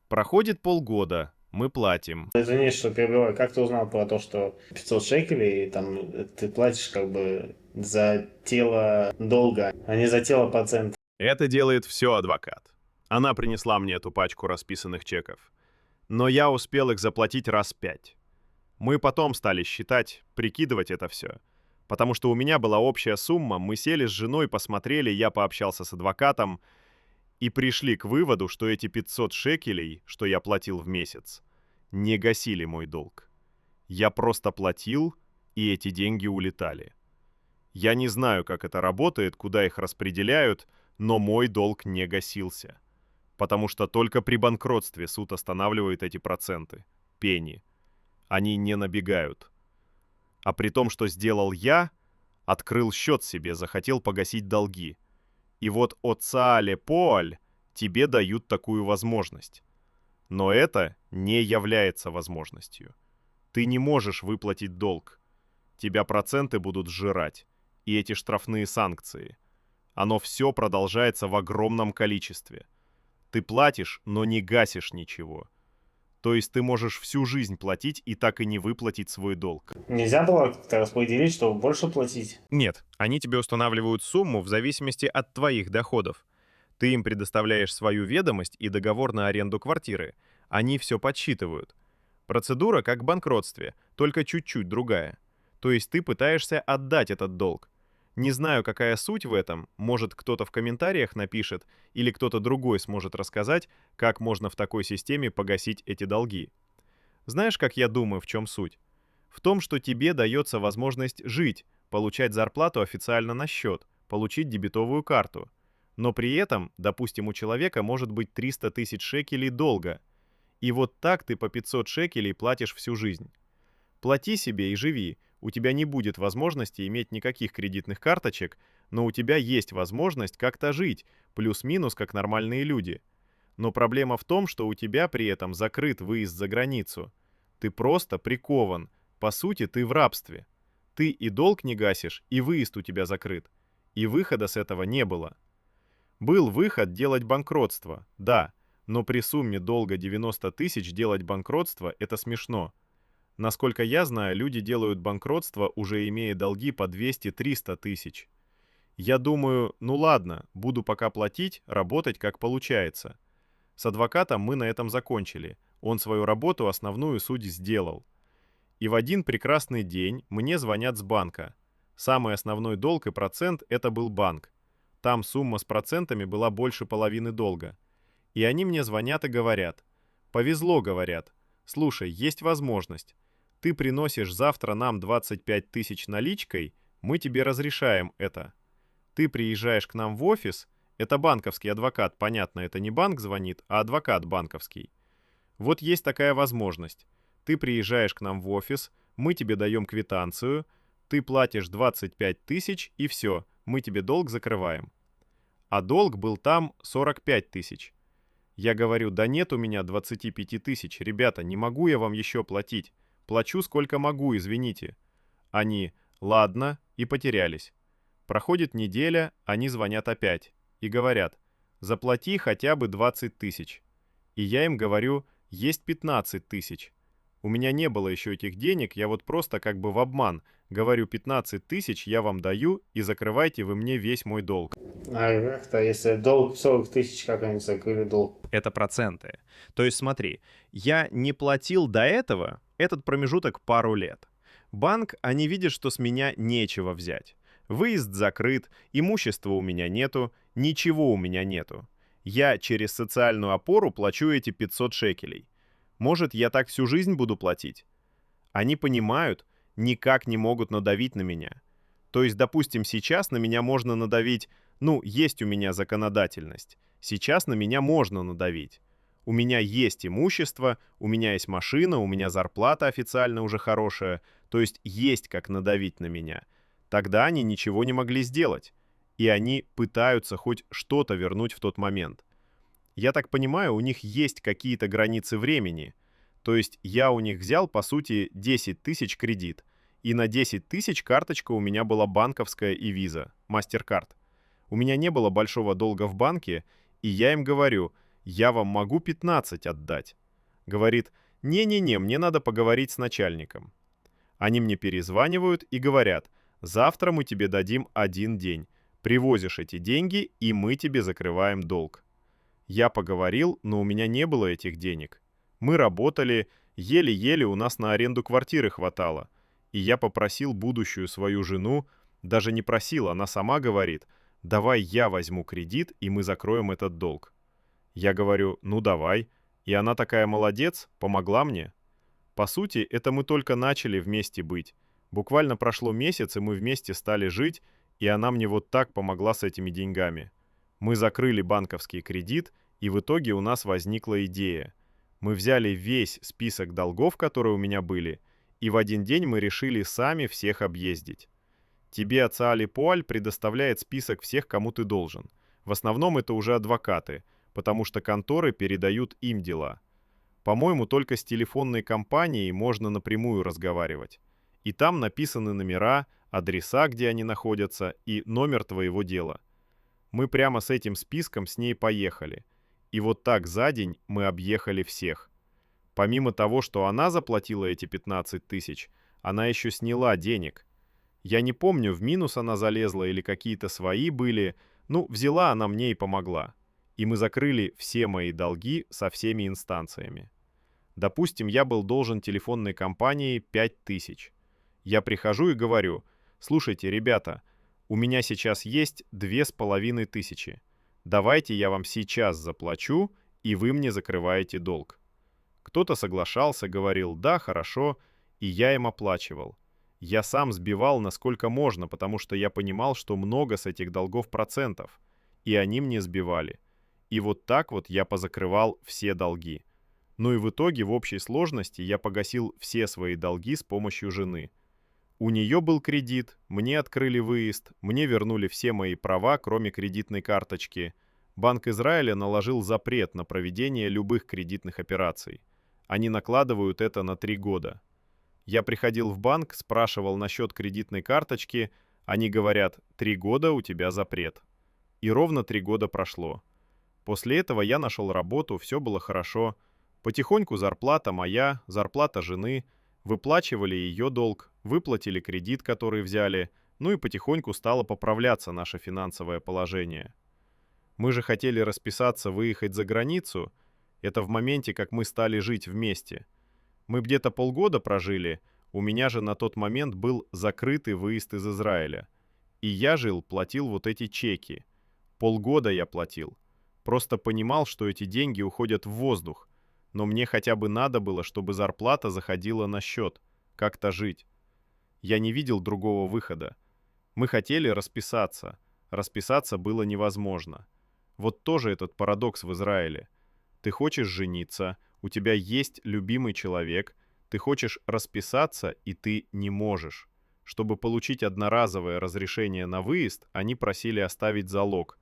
Проходит полгода, мы платим. Извини, что перебиваю. Как ты узнал про то, что 500 шекелей, там, ты платишь как бы за тело долга, а не за тело процента? Это делает все адвокат. Она принесла мне эту пачку расписанных чеков. Но я успел их заплатить раз 5. Мы потом стали считать, прикидывать это все. Потому что у меня была общая сумма, мы сели с женой, посмотрели, я пообщался с адвокатом и пришли к выводу, что эти 500 шекелей, что я платил в месяц, не гасили мой долг. Я просто платил, и эти деньги улетали. Я не знаю, как это работает, куда их распределяют, но мой долг не гасился. Потому что только при банкротстве суд останавливает эти проценты. Пени. Они не набегают. А при том, что сделал я, открыл счет себе, захотел погасить долги. И вот от Цаале Поаль тебе дают такую возможность. Но это не является возможностью. Ты не можешь выплатить долг. Тебя проценты будут сжирать. И эти штрафные санкции. Оно все продолжается в огромном количестве. Ты платишь, но не гасишь ничего. То есть ты можешь всю жизнь платить и так и не выплатить свой долг. Нельзя было как-то распределить, чтобы больше платить? Нет, они тебе устанавливают сумму в зависимости от твоих доходов. Ты им предоставляешь свою ведомость и договор на аренду квартиры. Они все подсчитывают. Процедура как в банкротстве, только чуть-чуть другая. То есть ты пытаешься отдать этот долг. Не знаю, какая суть в этом, может, кто-то в комментариях напишет, или кто-то другой сможет рассказать, как можно в такой системе погасить эти долги. Знаешь, как я думаю, в чем суть? В том, что тебе дается возможность жить, получать зарплату официально на счет, получить дебетовую карту. Но при этом, допустим, у человека может быть 300 тысяч шекелей долга. И вот так ты по 500 шекелей платишь всю жизнь. Плати себе и живи. У тебя не будет возможности иметь никаких кредитных карточек, но у тебя есть возможность как-то жить, плюс-минус как нормальные люди. Но проблема в том, что у тебя при этом закрыт выезд за границу. Ты просто прикован. По сути, ты в рабстве. Ты и долг не гасишь, и выезд у тебя закрыт. И выхода с этого не было. Был выход делать банкротство, да, но при сумме долга 90 тысяч делать банкротство – это смешно. Насколько я знаю, люди делают банкротство, уже имея долги по 200-300 тысяч. Я думаю, ну ладно, буду пока платить, работать как получается. С адвокатом мы на этом закончили. Он свою работу, основную суть сделал. И в один прекрасный день мне звонят с банка. Самый основной долг и процент – это был банк. Там сумма с процентами была больше половины долга. И они мне звонят и говорят. Повезло, говорят. Слушай, есть возможность. Ты приносишь завтра нам 25 тысяч наличкой, мы тебе разрешаем это. Ты приезжаешь к нам в офис, это банковский адвокат, понятно, это не банк звонит, а адвокат банковский. Вот есть такая возможность. Ты приезжаешь к нам в офис, мы тебе даем квитанцию, ты платишь 25 тысяч и все, мы тебе долг закрываем. А долг был там 45 тысяч. Я говорю, да нет у меня 25 тысяч, ребята, не могу я вам еще платить. Плачу сколько могу, извините. Они, ладно, и потерялись. Проходит неделя, они звонят опять и говорят, заплати хотя бы 20 тысяч. И я им говорю, есть 15 тысяч. У меня не было еще этих денег, я вот просто как бы в обман. Говорю, 15 тысяч я вам даю, и закрывайте вы мне весь мой долг. А как-то, если долг 40 тысяч, как они закрыли долг? Это проценты. То есть смотри, я не платил до этого этот промежуток пару лет. Банк, они видят, что с меня нечего взять. Выезд закрыт, имущества у меня нету, ничего у меня нету. Я через социальную опору плачу эти 500 шекелей. Может, я так всю жизнь буду платить? Они понимают, никак не могут надавить на меня. То есть, допустим, сейчас на меня можно надавить, есть у меня законодательность. Сейчас на меня можно надавить. У меня есть имущество, у меня есть машина, у меня зарплата официально уже хорошая, то есть как надавить на меня. Тогда они ничего не могли сделать. И они пытаются хоть что-то вернуть в тот момент. Я так понимаю, у них есть какие-то границы времени. То есть я у них взял, по сути, 10 тысяч кредит. И на 10 тысяч карточка у меня была банковская и виза, MasterCard. У меня не было большого долга в банке, и я им говорю, я вам могу 15 отдать. Говорит, не-не-не, мне надо поговорить с начальником. Они мне перезванивают и говорят, завтра мы тебе дадим 1 день. Привозишь эти деньги, и мы тебе закрываем долг. Я поговорил, но у меня не было этих денег. Мы работали, Еле-еле у нас на аренду квартиры хватало. И я попросил будущую свою жену, даже не просил, она сама говорит, давай я возьму кредит, и мы закроем этот долг. Я говорю, ну давай. И она такая молодец, помогла мне. По сути, это мы только начали вместе быть. Буквально прошло месяц, и мы вместе стали жить, и она мне вот так помогла с этими деньгами. Мы закрыли банковский кредит, и в итоге у нас возникла идея. Мы взяли весь список долгов, которые у меня были, и в один день мы решили сами всех объездить. Тебе Ацаали Пуаль предоставляет список всех, кому ты должен. В основном это уже адвокаты, потому что конторы передают им дела. По-моему, только с телефонной компанией можно напрямую разговаривать. И там написаны номера, адреса, где они находятся, и номер твоего дела. Мы прямо с этим списком с ней поехали. И вот так за день мы объехали всех. Помимо того, что она заплатила эти 15 тысяч, она еще сняла денег. Я не помню, в минус она залезла или какие-то свои были. Ну, взяла она мне и помогла. И мы закрыли все мои долги со всеми инстанциями. Допустим, я был должен телефонной компании 5000. Я прихожу и говорю, слушайте, ребята, у меня сейчас есть 2500. Давайте я вам сейчас заплачу, и вы мне закрываете долг. Кто-то соглашался, говорил, да, хорошо, и я им оплачивал. Я сам сбивал насколько можно, потому что я понимал, что много с этих долгов процентов, и они мне сбивали. И вот так вот я позакрывал все долги. Ну и в итоге в общей сложности я погасил все свои долги с помощью жены. У нее был кредит, мне открыли выезд, мне вернули все мои права, кроме кредитной карточки. Банк Израиля наложил запрет на проведение любых кредитных операций. Они накладывают это на 3 года. Я приходил в банк, спрашивал насчет кредитной карточки, они говорят, 3 года у тебя запрет. И ровно 3 года прошло. После этого я нашел работу, все было хорошо. Потихоньку зарплата моя, зарплата жены, выплачивали ее долг, выплатили кредит, который взяли, ну и потихоньку стало поправляться наше финансовое положение. Мы же хотели расписаться, выехать за границу. Это в моменте, как мы стали жить вместе. Мы где-то полгода прожили, у меня же на тот момент был закрытый выезд из Израиля. И я жил, платил вот эти чеки. Полгода я платил. Просто понимал, что эти деньги уходят в воздух. Но мне хотя бы надо было, чтобы зарплата заходила на счет. Как-то жить. Я не видел другого выхода. Мы хотели расписаться. Расписаться было невозможно. Вот тоже этот парадокс в Израиле. Ты хочешь жениться, у тебя есть любимый человек, ты хочешь расписаться, и ты не можешь. Чтобы получить одноразовое разрешение на выезд, они просили оставить залог.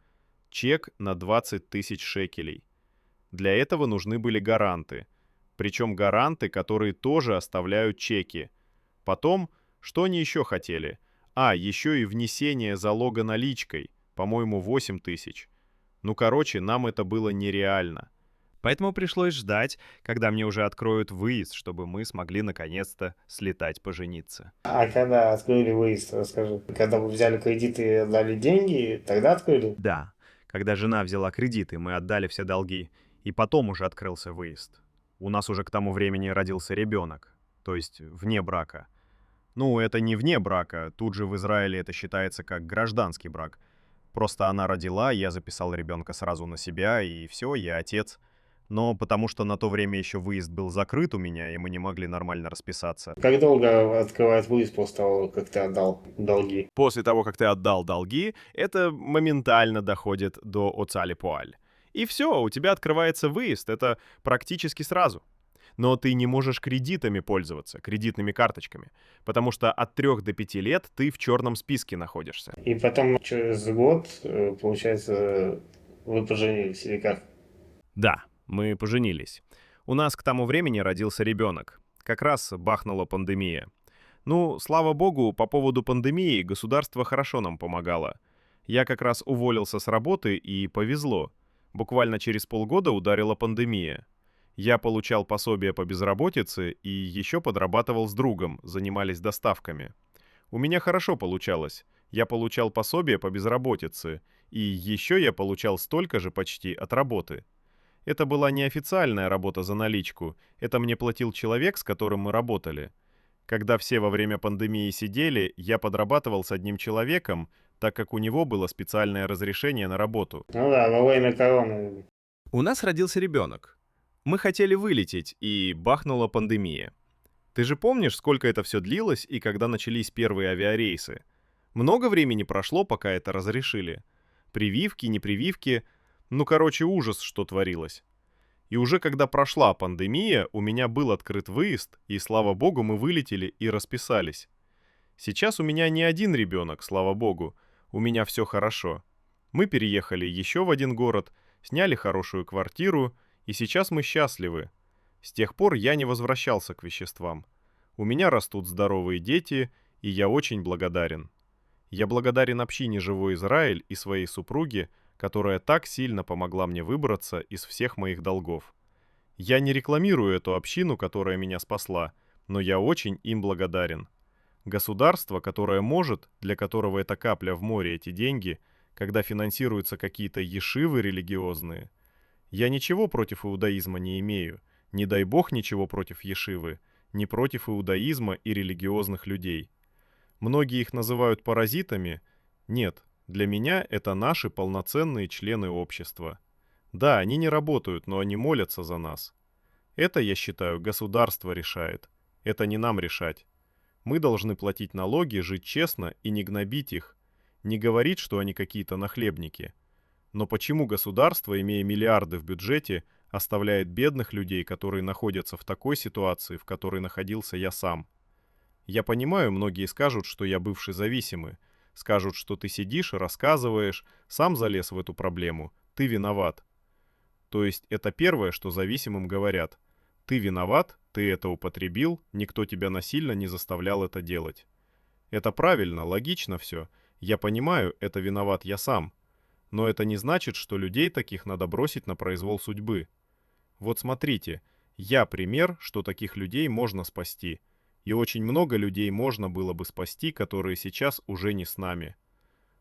Чек на 20 тысяч шекелей. Для этого нужны были гаранты. Причем гаранты, которые тоже оставляют чеки. Потом, что они еще хотели? Еще и внесение залога наличкой, по-моему, 8 тысяч. Ну, короче, нам это было нереально. Поэтому пришлось ждать, когда мне уже откроют выезд, чтобы мы смогли наконец-то слетать пожениться. А когда открыли выезд, расскажи. Когда вы взяли кредит и отдали деньги, тогда открыли? Да, когда жена взяла кредиты, мы отдали все долги, и потом уже открылся выезд. У нас уже к тому времени родился ребенок, то есть вне брака. Ну, это не вне брака, тут же в Израиле это считается как гражданский брак. Просто она родила, я записал ребенка сразу на себя, и все, я отец. Но потому что на то время еще выезд был закрыт у меня, и мы не могли нормально расписаться. Как долго открывает выезд после того, как ты отдал долги? После того, как ты отдал долги, это моментально доходит до Ацаали Пуаль. И все, у тебя открывается выезд, это практически сразу. Но ты не можешь кредитами пользоваться, кредитными карточками, потому что от 3 до 5 лет ты в черном списке находишься. И потом через год, получается, вы поженились или как? Да, мы поженились. У нас к тому времени родился ребенок. Как раз бахнула пандемия. Ну, слава богу, по поводу пандемии государство хорошо нам помогало. Я как раз уволился с работы, и повезло. Буквально через полгода ударила пандемия. Я получал пособие по безработице и еще подрабатывал с другом, занимались доставками. У меня хорошо получалось. Я получал пособие по безработице, и еще я получал столько же почти от работы. Это была неофициальная работа за наличку, это мне платил человек, с которым мы работали. Когда все во время пандемии сидели, я подрабатывал с одним человеком, так как у него было специальное разрешение на работу. Ну да, во время короны. У нас родился ребенок. Мы хотели вылететь, и бахнула пандемия. Ты же помнишь, сколько это все длилось и когда начались первые авиарейсы? Много времени прошло, пока это разрешили. Прививки, не прививки. Ну, короче, ужас, что творилось. И уже когда прошла пандемия, у меня был открыт выезд, и, слава богу, мы вылетели и расписались. Сейчас у меня не один ребенок, слава богу. У меня все хорошо. Мы переехали еще в один город, сняли хорошую квартиру, и сейчас мы счастливы. С тех пор я не возвращался к веществам. У меня растут здоровые дети, и я очень благодарен. Я благодарен общине «Живой Израиль» и своей супруге, которая так сильно помогла мне выбраться из всех моих долгов. Я не рекламирую эту общину, которая меня спасла, но я очень им благодарен. Государство, которое может, для которого это капля в море эти деньги, когда финансируются какие-то ешивы религиозные. Я ничего против иудаизма не имею, не дай бог ничего против ешивы, не против иудаизма и религиозных людей. Многие их называют паразитами. Нет, для меня это наши полноценные члены общества. Да, они не работают, но они молятся за нас. Это, я считаю, государство решает. Это не нам решать. Мы должны платить налоги, жить честно и не гнобить их. Не говорить, что они какие-то нахлебники. Но почему государство, имея миллиарды в бюджете, оставляет бедных людей, которые находятся в такой ситуации, в которой находился я сам? Я понимаю, многие скажут, что я бывший зависимый. Скажут, что ты сидишь и рассказываешь, сам залез в эту проблему, ты виноват. То есть это первое, что зависимым говорят. Ты виноват, ты это употребил, никто тебя насильно не заставлял это делать. Это правильно, логично все. Я понимаю, это виноват я сам. Но это не значит, что людей таких надо бросить на произвол судьбы. Вот смотрите, я пример, что таких людей можно спасти. И очень много людей можно было бы спасти, которые сейчас уже не с нами.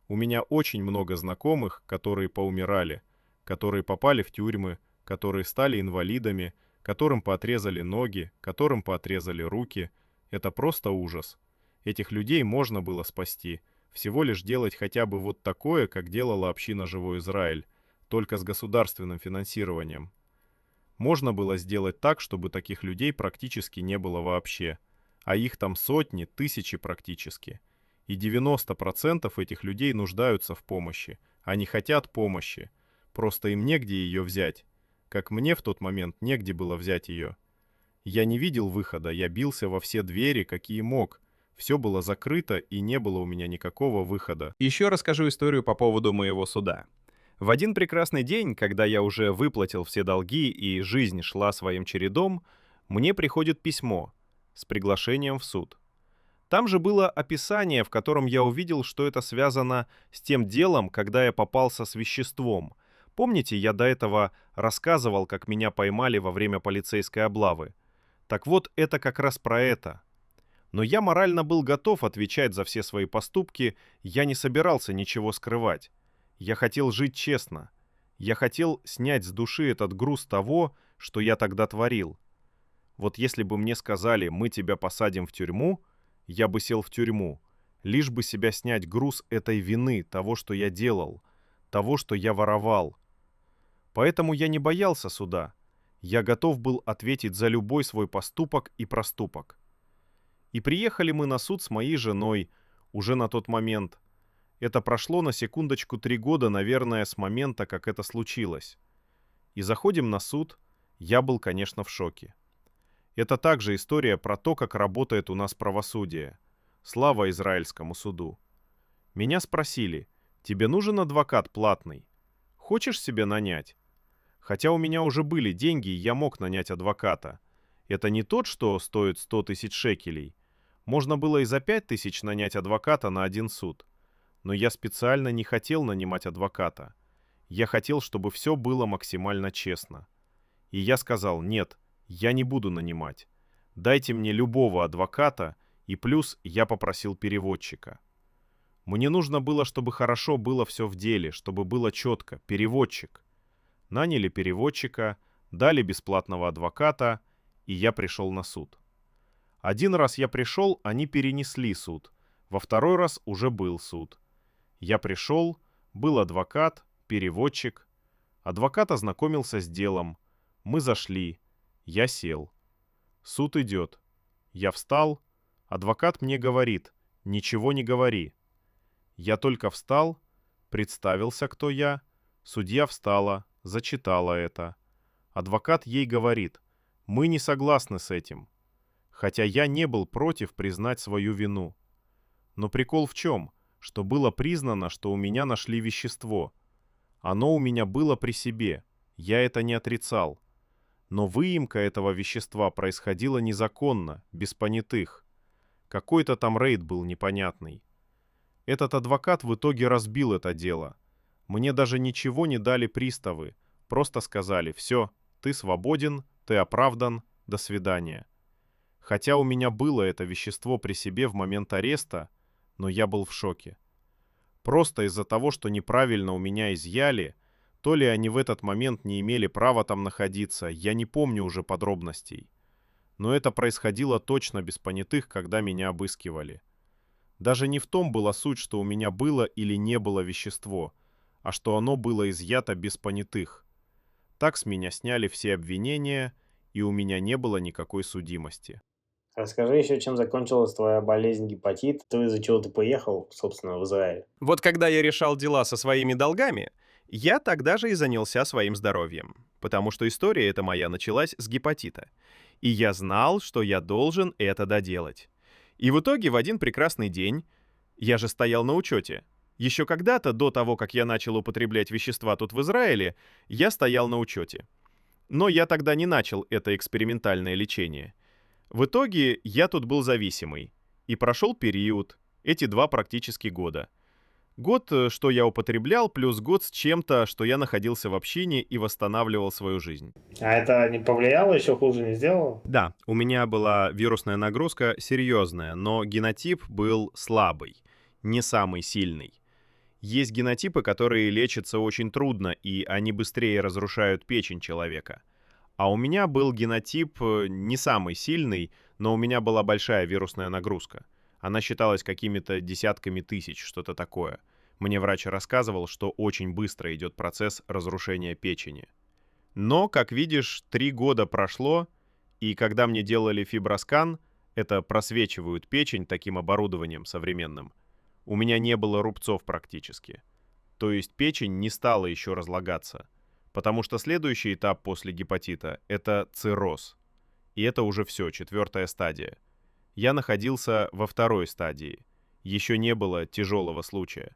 У меня очень много знакомых, которые поумирали, которые попали в тюрьмы, которые стали инвалидами, которым поотрезали ноги, которым поотрезали руки. Это просто ужас. Этих людей можно было спасти. Всего лишь делать хотя бы вот такое, как делала община «Живой Израиль», только с государственным финансированием. Можно было сделать так, чтобы таких людей практически не было вообще. А их там сотни, тысячи практически. И 90% этих людей нуждаются в помощи. Они хотят помощи. Просто им негде ее взять. Как мне в тот момент негде было взять ее. Я не видел выхода, я бился во все двери, какие мог. Все было закрыто, и не было у меня никакого выхода. Еще расскажу историю по поводу моего суда. В один прекрасный день, когда я уже выплатил все долги и жизнь шла своим чередом, мне приходит письмо с приглашением в суд. Там же было описание, в котором я увидел, что это связано с тем делом, когда я попался с веществом. Помните, я до этого рассказывал, как меня поймали во время полицейской облавы? Так вот, это как раз про это. Но я морально был готов отвечать за все свои поступки, я не собирался ничего скрывать. Я хотел жить честно. Я хотел снять с души этот груз того, что я тогда творил. Вот если бы мне сказали, мы тебя посадим в тюрьму, я бы сел в тюрьму, лишь бы себя снять груз этой вины, того, что я делал, того, что я воровал. Поэтому я не боялся суда. Я готов был ответить за любой свой поступок и проступок. И приехали мы на суд с моей женой, уже на тот момент. Это прошло на секундочку 3 года, наверное, с момента, как это случилось. И заходим на суд, я был, конечно, в шоке. Это также история про то, как работает у нас правосудие. Слава израильскому суду. Меня спросили, тебе нужен адвокат платный? Хочешь себе нанять? Хотя у меня уже были деньги, я мог нанять адвоката. Это не тот, что стоит 100 тысяч шекелей. Можно было и за 5 тысяч нанять адвоката на один суд. Но я специально не хотел нанимать адвоката. Я хотел, чтобы все было максимально честно. И я сказал, нет, я не буду нанимать. Дайте мне любого адвоката, и плюс я попросил переводчика. Мне нужно было, чтобы хорошо было все в деле, чтобы было четко, переводчик. Наняли переводчика, дали бесплатного адвоката, и я пришел на суд. Один раз я пришел, они перенесли суд. Во второй раз уже был суд. Я пришел, был адвокат, переводчик. Адвокат ознакомился с делом. Мы зашли. Я сел. Суд идет. Я встал. Адвокат мне говорит: «Ничего не говори». Я только встал, представился, кто я. Судья встала, зачитала это. Адвокат ей говорит: «Мы не согласны с этим». Хотя я не был против признать свою вину. Но прикол в чем? Что было признано, что у меня нашли вещество. Оно у меня было при себе. Я это не отрицал. Но выемка этого вещества происходила незаконно, без понятых. Какой-то там рейд был непонятный. Этот адвокат в итоге разбил это дело. Мне даже ничего не дали приставы. Просто сказали: «Все, ты свободен, ты оправдан, до свидания». Хотя у меня было это вещество при себе в момент ареста, но я был в шоке. Просто из-за того, что неправильно у меня изъяли, то ли они в этот момент не имели права там находиться, я не помню уже подробностей. Но это происходило точно без понятых, когда меня обыскивали. Даже не в том была суть, что у меня было или не было вещество, а что оно было изъято без понятых. Так с меня сняли все обвинения, и у меня не было никакой судимости. Расскажи еще, чем закончилась твоя болезнь гепатит, то из-за чего ты поехал, собственно, в Израиль. Вот когда я решал дела со своими долгами, я тогда же и занялся своим здоровьем, потому что история эта моя началась с гепатита. И я знал, что я должен это доделать. И в итоге в один прекрасный день, я же стоял на учете. Еще когда-то, до того, как я начал употреблять вещества тут в Израиле, я стоял на учете. Но я тогда не начал это экспериментальное лечение. В итоге я тут был зависимый. И прошел период, эти 2 практически года. Год, что я употреблял, плюс год с чем-то, что я находился в общине и восстанавливал свою жизнь. А это не повлияло, еще хуже не сделало? Да, у меня была вирусная нагрузка серьезная, но генотип был слабый, не самый сильный. Есть генотипы, которые лечатся очень трудно, и они быстрее разрушают печень человека. А у меня был генотип не самый сильный, но у меня была большая вирусная нагрузка. Она считалась какими-то десятками тысяч, что-то такое. Мне врач рассказывал, что очень быстро идет процесс разрушения печени. Но, как видишь, 3 года прошло, и когда мне делали фиброскан, это просвечивают печень таким оборудованием современным, у меня не было рубцов практически. То есть печень не стала еще разлагаться. Потому что следующий этап после гепатита — это цирроз. И это уже все, 4-я стадия. Я находился во 2-й стадии. Еще не было тяжелого случая.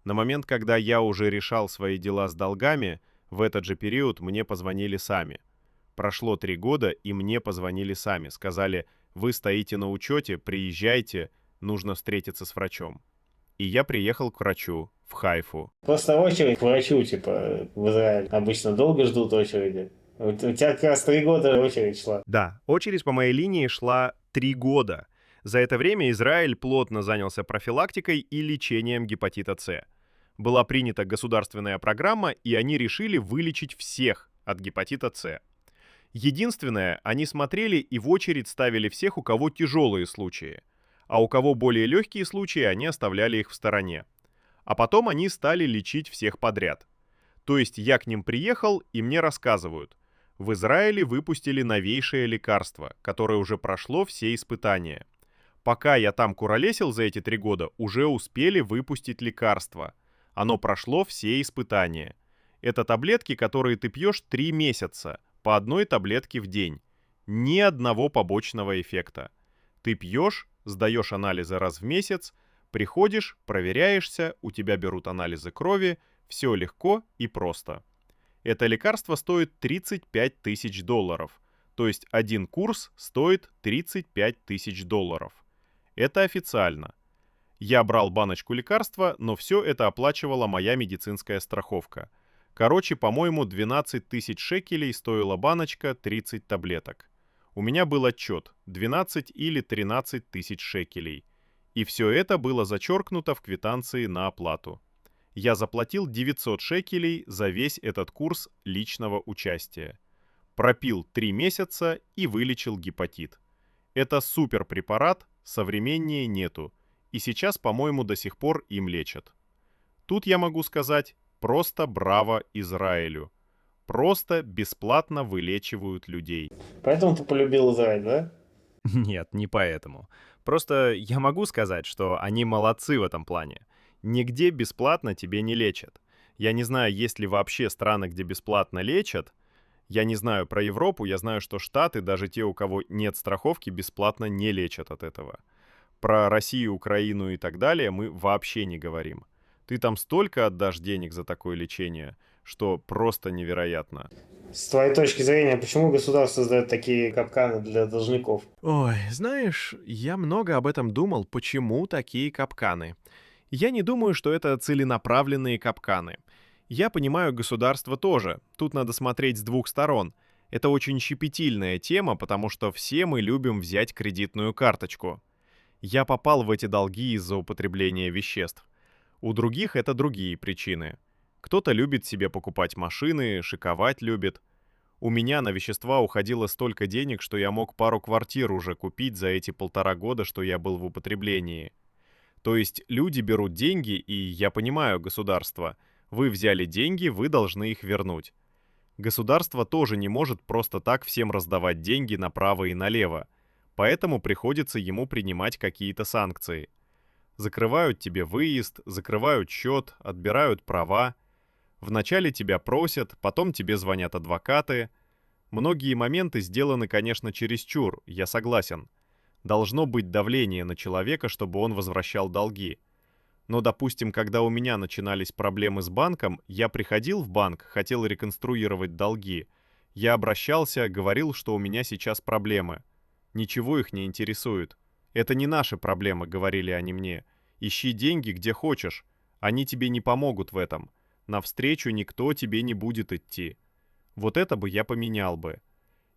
На момент, когда я уже решал свои дела с долгами, в этот же период мне позвонили сами. Прошло 3 года, и мне позвонили сами. Сказали: «Вы стоите на учете, приезжайте, нужно встретиться с врачом». И я приехал к врачу в Хайфу. Просто очередь к врачу, типа, в Израиль. Обычно долго ждут очереди. У тебя как раз 3 года очередь шла. Да, очередь по моей линии шла 3 года. За это время Израиль плотно занялся профилактикой и лечением гепатита С. Была принята государственная программа, и они решили вылечить всех от гепатита С. Единственное, они смотрели и в очередь ставили всех, у кого тяжелые случаи. А у кого более легкие случаи, они оставляли их в стороне. А потом они стали лечить всех подряд. То есть я к ним приехал, и мне рассказывают: в Израиле выпустили новейшее лекарство, которое уже прошло все испытания. Пока я там куролесил за эти 3 года, уже успели выпустить лекарство. Оно прошло все испытания. Это таблетки, которые ты пьешь 3 месяца, по 1 таблетке в день. Ни одного побочного эффекта. Ты пьешь, сдаешь анализы раз в месяц, приходишь, проверяешься, у тебя берут анализы крови, все легко и просто. Это лекарство стоит $35 тысяч, то есть один курс стоит $35 тысяч. Это официально. Я брал баночку лекарства, но все это оплачивала моя медицинская страховка. Короче, по-моему, 12 тысяч шекелей стоила баночка 30 таблеток. У меня был отчет — 12 или 13 тысяч шекелей. И все это было зачеркнуто в квитанции на оплату. Я заплатил 900 шекелей за весь этот курс личного участия. Пропил 3 месяца и вылечил гепатит. Это суперпрепарат, современнее нету. И сейчас, по-моему, до сих пор им лечат. Тут я могу сказать просто браво Израилю. Просто бесплатно вылечивают людей. Поэтому ты полюбил Израиль, да? Нет, не поэтому. Просто я могу сказать, что они молодцы в этом плане. Нигде бесплатно тебе не лечат. Я не знаю, есть ли вообще страны, где бесплатно лечат. Я не знаю про Европу, я знаю, что Штаты, даже те, у кого нет страховки, бесплатно не лечат от этого. Про Россию, Украину и так далее мы вообще не говорим. Ты там столько отдашь денег за такое лечение, что просто невероятно. С твоей точки зрения, почему государство создает такие капканы для должников? Ой, знаешь, я много об этом думал, почему такие капканы. Я не думаю, что это целенаправленные капканы. Я понимаю государство тоже, тут надо смотреть с двух сторон. Это очень щепетильная тема, потому что все мы любим взять кредитную карточку. Я попал в эти долги из-за употребления веществ. У других это другие причины. Кто-то любит себе покупать машины, шиковать любит. У меня на вещества уходило столько денег, что я мог пару квартир уже купить за эти 1,5 года, что я был в употреблении. То есть люди берут деньги, и я понимаю государство. Вы взяли деньги, вы должны их вернуть. Государство тоже не может просто так всем раздавать деньги направо и налево. Поэтому приходится ему принимать какие-то санкции. Закрывают тебе выезд, закрывают счет, отбирают права. Вначале тебя просят, потом тебе звонят адвокаты. Многие моменты сделаны, конечно, чересчур, я согласен. Должно быть давление на человека, чтобы он возвращал долги. Но, допустим, когда у меня начинались проблемы с банком, я приходил в банк, хотел реконструировать долги. Я обращался, говорил, что у меня сейчас проблемы. Ничего их не интересует. Это не наши проблемы, говорили они мне. Ищи деньги где хочешь. Они тебе не помогут в этом. Навстречу никто тебе не будет идти. Вот это бы я поменял бы.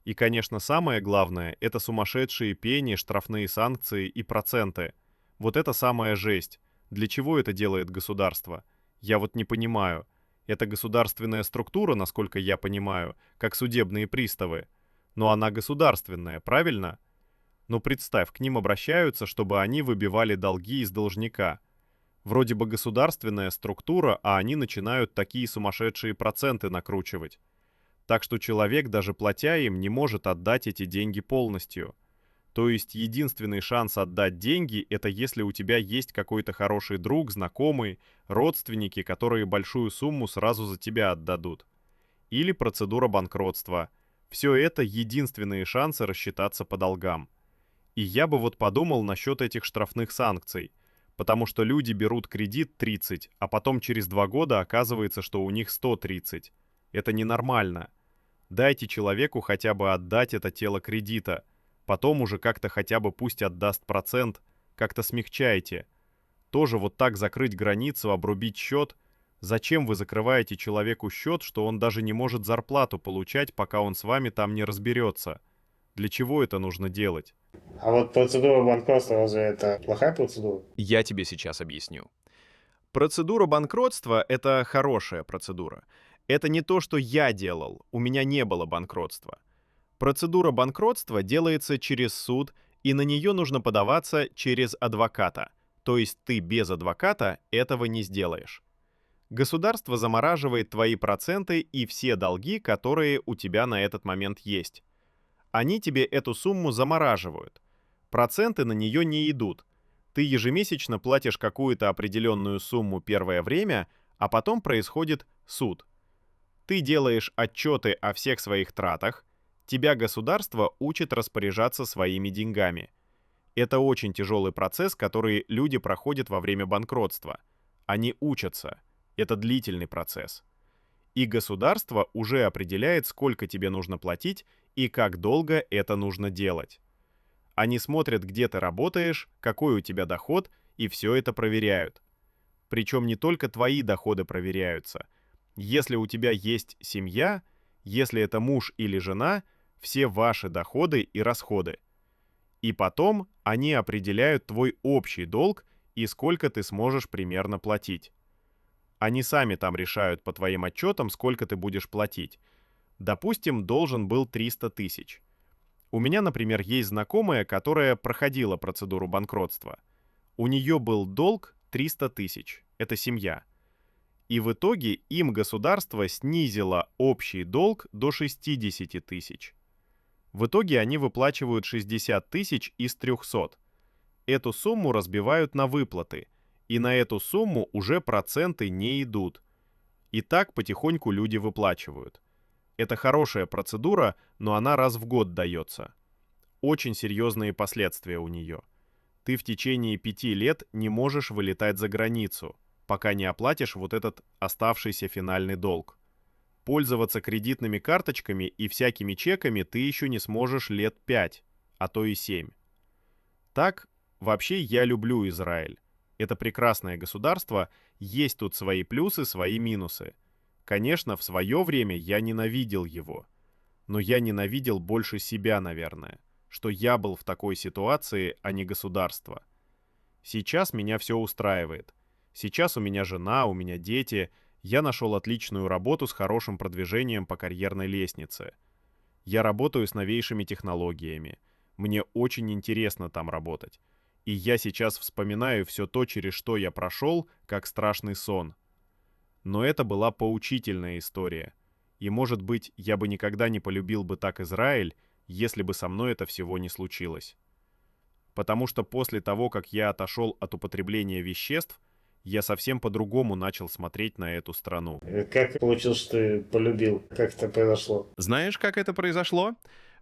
И, конечно, самое главное — это сумасшедшие пени, штрафные санкции и проценты. Вот это самая жесть. Для чего это делает государство? Я вот не понимаю. Это государственная структура, насколько я понимаю, как судебные приставы. Но она государственная, правильно? Ну представь, к ним обращаются, чтобы они выбивали долги из должника. Вроде бы государственная структура, а они начинают такие сумасшедшие проценты накручивать. Так что человек, даже платя им, не может отдать эти деньги полностью. То есть единственный шанс отдать деньги — это если у тебя есть какой-то хороший друг, знакомый, родственники, которые большую сумму сразу за тебя отдадут. Или процедура банкротства. Все это единственные шансы рассчитаться по долгам. И я бы вот подумал насчет этих штрафных санкций. Потому что люди берут кредит 30, а потом через 2 года оказывается, что у них 130. Это ненормально. Дайте человеку хотя бы отдать это тело кредита. Потом уже как-то хотя бы пусть отдаст процент, как-то смягчайте. Тоже вот так закрыть границу, обрубить счет. Зачем вы закрываете человеку счет, что он даже не может зарплату получать, пока он с вами там не разберется? Для чего это нужно делать? А вот процедура банкротства, разве это плохая процедура? Я тебе сейчас объясню. Процедура банкротства — это хорошая процедура. Это не то, что я делал, у меня не было банкротства. Процедура банкротства делается через суд, и на нее нужно подаваться через адвоката. То есть ты без адвоката этого не сделаешь. Государство замораживает твои проценты и все долги, которые у тебя на этот момент есть. Они тебе эту сумму замораживают. Проценты на нее не идут. Ты ежемесячно платишь какую-то определенную сумму первое время, а потом происходит суд. Ты делаешь отчеты о всех своих тратах, тебя государство учит распоряжаться своими деньгами. Это очень тяжелый процесс, который люди проходят во время банкротства. Они учатся. Это длительный процесс. И государство уже определяет, сколько тебе нужно платить и как долго это нужно делать. Они смотрят, где ты работаешь, какой у тебя доход, и все это проверяют. Причем не только твои доходы проверяются. Если у тебя есть семья, если это муж или жена, все ваши доходы и расходы. И потом они определяют твой общий долг и сколько ты сможешь примерно платить. Они сами там решают по твоим отчетам, сколько ты будешь платить. Допустим, должен был 300 тысяч. У меня, например, есть знакомая, которая проходила процедуру банкротства. У нее был долг 300 тысяч. Это семья. И в итоге им государство снизило общий долг до 60 тысяч. В итоге они выплачивают 60 тысяч из 300. Эту сумму разбивают на выплаты, и на эту сумму уже проценты не идут. И так потихоньку люди выплачивают. Это хорошая процедура, но она раз в год дается. Очень серьезные последствия у нее. Ты в течение 5 лет не можешь вылетать за границу, пока не оплатишь вот этот оставшийся финальный долг. Пользоваться кредитными карточками и всякими чеками ты еще не сможешь лет 5, а то и 7. Так, вообще я люблю Израиль. Это прекрасное государство, есть тут свои плюсы, свои минусы. Конечно, в свое время я ненавидел его. Но я ненавидел больше себя, наверное, что я был в такой ситуации, а не государство. Сейчас меня все устраивает. Сейчас у меня жена, у меня дети. Я нашел отличную работу с хорошим продвижением по карьерной лестнице. Я работаю с новейшими технологиями. Мне очень интересно там работать. И я сейчас вспоминаю все то, через что я прошел, как страшный сон. Но это была поучительная история. И, может быть, я бы никогда не полюбил бы так Израиль, если бы со мной это всего не случилось. Потому что после того, как я отошел от употребления веществ, я совсем по-другому начал смотреть на эту страну. Как получилось, что ты полюбил? Как это произошло? Знаешь, как это произошло?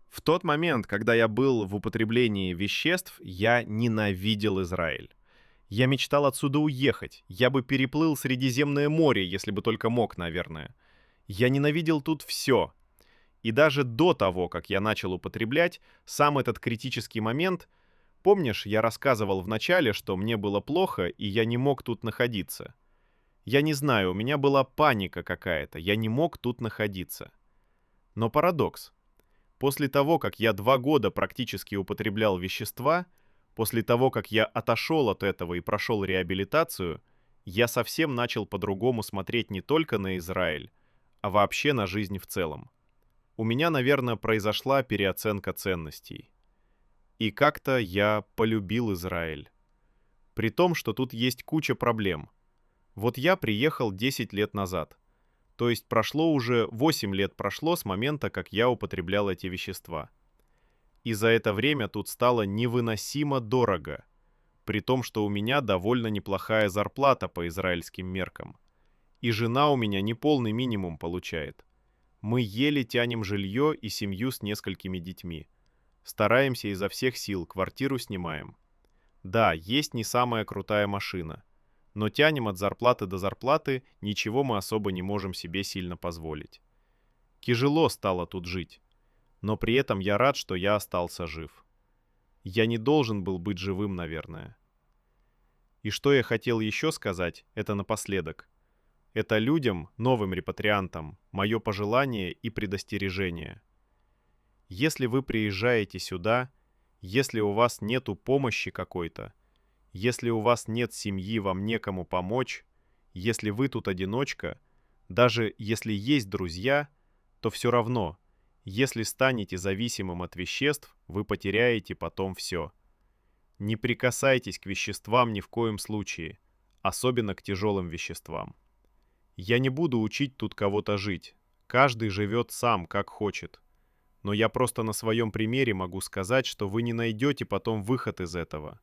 В тот момент, когда я был в употреблении веществ, я ненавидел Израиль. Я мечтал отсюда уехать. Я бы переплыл Средиземное море, если бы только мог, наверное. Я ненавидел тут все. И даже до того, как я начал употреблять, сам этот критический момент... Помнишь, я рассказывал в начале, что мне было плохо, и я не мог тут находиться? Я не знаю, у меня была паника какая-то, я не мог тут находиться. Но парадокс. После того, как я 2 года практически употреблял вещества, после того, как я отошел от этого и прошел реабилитацию, я совсем начал по-другому смотреть не только на Израиль, а вообще на жизнь в целом. У меня, наверное, произошла переоценка ценностей. И как-то я полюбил Израиль. При том, что тут есть куча проблем. Вот я приехал 10 лет назад. То есть прошло уже 8 лет прошло с момента, как я употреблял эти вещества. И за это время тут стало невыносимо дорого. При том, что у меня довольно неплохая зарплата по израильским меркам. И жена у меня не полный минимум получает. Мы еле тянем жилье и семью с несколькими детьми. Стараемся изо всех сил, квартиру снимаем. Да, есть не самая крутая машина. Но тянем от зарплаты до зарплаты, ничего мы особо не можем себе сильно позволить. Тяжело стало тут жить. Но при этом я рад, что я остался жив. Я не должен был быть живым, наверное. И что я хотел еще сказать, это напоследок. Это людям, новым репатриантам, мое пожелание и предостережение. Если вы приезжаете сюда, если у вас нету помощи какой-то, если у вас нет семьи, вам некому помочь, если вы тут одиночка, даже если есть друзья, то все равно, если станете зависимым от веществ, вы потеряете потом все. Не прикасайтесь к веществам ни в коем случае, особенно к тяжелым веществам. Я не буду учить тут кого-то жить, каждый живет сам, как хочет. Но я просто на своем примере могу сказать, что вы не найдете потом выход из этого.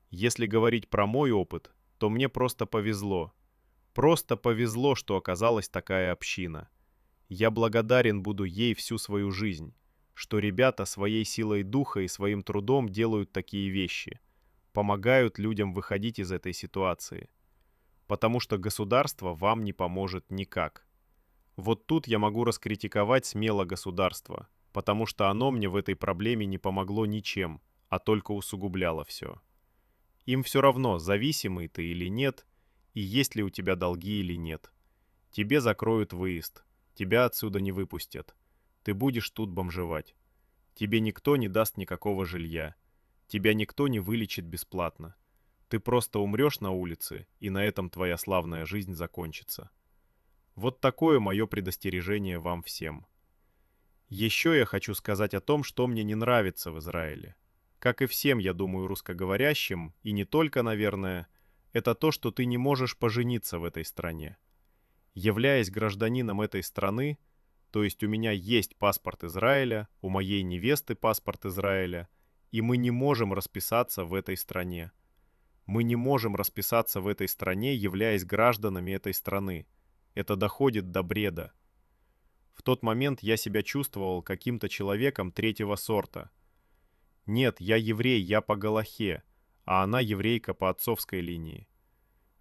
Если говорить про мой опыт, то мне просто повезло. Просто повезло, что оказалась такая община. Я благодарен буду ей всю свою жизнь, что ребята своей силой духа и своим трудом делают такие вещи, помогают людям выходить из этой ситуации. Потому что государство вам не поможет никак. Вот тут я могу раскритиковать смело государство, потому что оно мне в этой проблеме не помогло ничем, а только усугубляло все. Им все равно, зависимый ты или нет, и есть ли у тебя долги или нет. Тебе закроют выезд, тебя отсюда не выпустят. Ты будешь тут бомжевать. Тебе никто не даст никакого жилья. Тебя никто не вылечит бесплатно. Ты просто умрешь на улице, и на этом твоя славная жизнь закончится. Вот такое мое предостережение вам всем. Еще я хочу сказать о том, что мне не нравится в Израиле. Как и всем, я думаю, русскоговорящим, и не только, наверное, это то, что ты не можешь пожениться в этой стране. Являясь гражданином этой страны, то есть у меня есть паспорт Израиля, у моей невесты паспорт Израиля, и мы не можем расписаться в этой стране. Мы не можем расписаться в этой стране, являясь гражданами этой страны. Это доходит до бреда. В тот момент я себя чувствовал каким-то человеком третьего сорта. Нет, я еврей, я по галахе, а она еврейка по отцовской линии.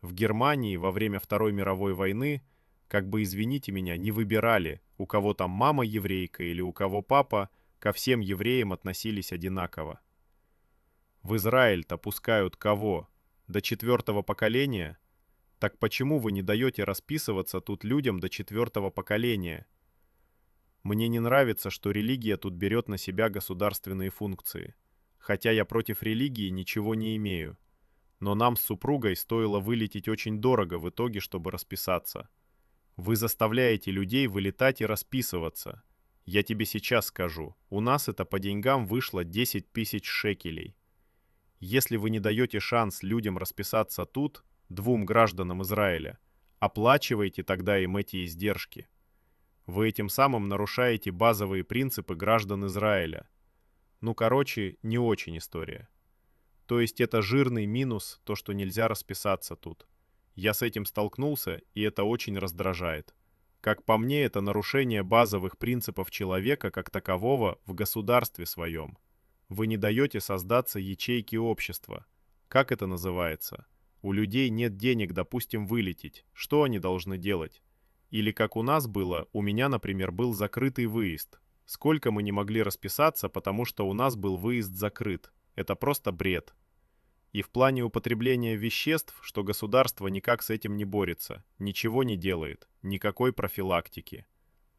В Германии во время Второй мировой войны, как бы, извините меня, не выбирали, у кого там мама еврейка или у кого папа, ко всем евреям относились одинаково. В Израиль-то пускают кого? До 4-го поколения? Так почему вы не даете расписываться тут людям до 4-го поколения? Мне не нравится, что религия тут берет на себя государственные функции. Хотя я против религии ничего не имею. Но нам с супругой стоило вылететь очень дорого в итоге, чтобы расписаться. Вы заставляете людей вылетать и расписываться. Я тебе сейчас скажу, у нас это по деньгам вышло 10 тысяч шекелей. Если вы не даете шанс людям расписаться тут, двум гражданам Израиля, оплачивайте тогда им эти издержки. Вы этим самым нарушаете базовые принципы граждан Израиля. Ну, короче, не очень история. То есть это жирный минус, то, что нельзя расписаться тут. Я с этим столкнулся, и это очень раздражает. Как по мне, это нарушение базовых принципов человека как такового в государстве своем. Вы не даете создаться ячейке общества. Как это называется? У людей нет денег, допустим, вылететь. Что они должны делать? Или как у нас было, у меня, например, был закрытый выезд. Сколько мы не могли расписаться, потому что у нас был выезд закрыт. Это просто бред. И в плане употребления веществ, что государство никак с этим не борется, ничего не делает, никакой профилактики.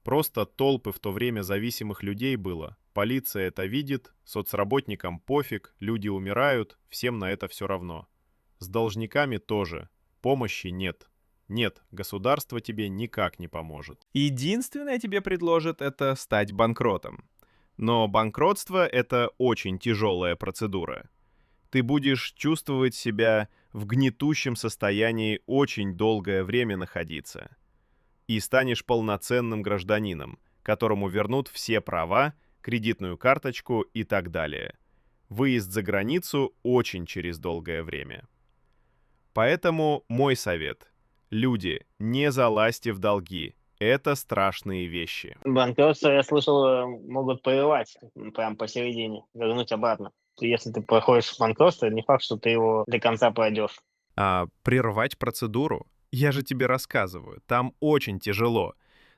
Просто толпы в то время зависимых людей было. Полиция это видит, соцработникам пофиг, люди умирают, всем на это все равно. С должниками тоже. Помощи нет. Нет, государство тебе никак не поможет. Единственное тебе предложит это стать банкротом. Но банкротство — это очень тяжелая процедура. Ты будешь чувствовать себя в гнетущем состоянии очень долгое время находиться. И станешь полноценным гражданином, которому вернут все права, кредитную карточку и так далее. Выезд за границу очень через долгое время. Поэтому мой совет. Люди, не залазьте в долги. Это страшные вещи. Банкротство, я слышал, могут прерывать прям посередине, вернуть обратно. Если ты проходишь банкротство, не факт, что ты его до конца пройдешь. А прервать процедуру? Я же тебе рассказываю, там очень тяжело.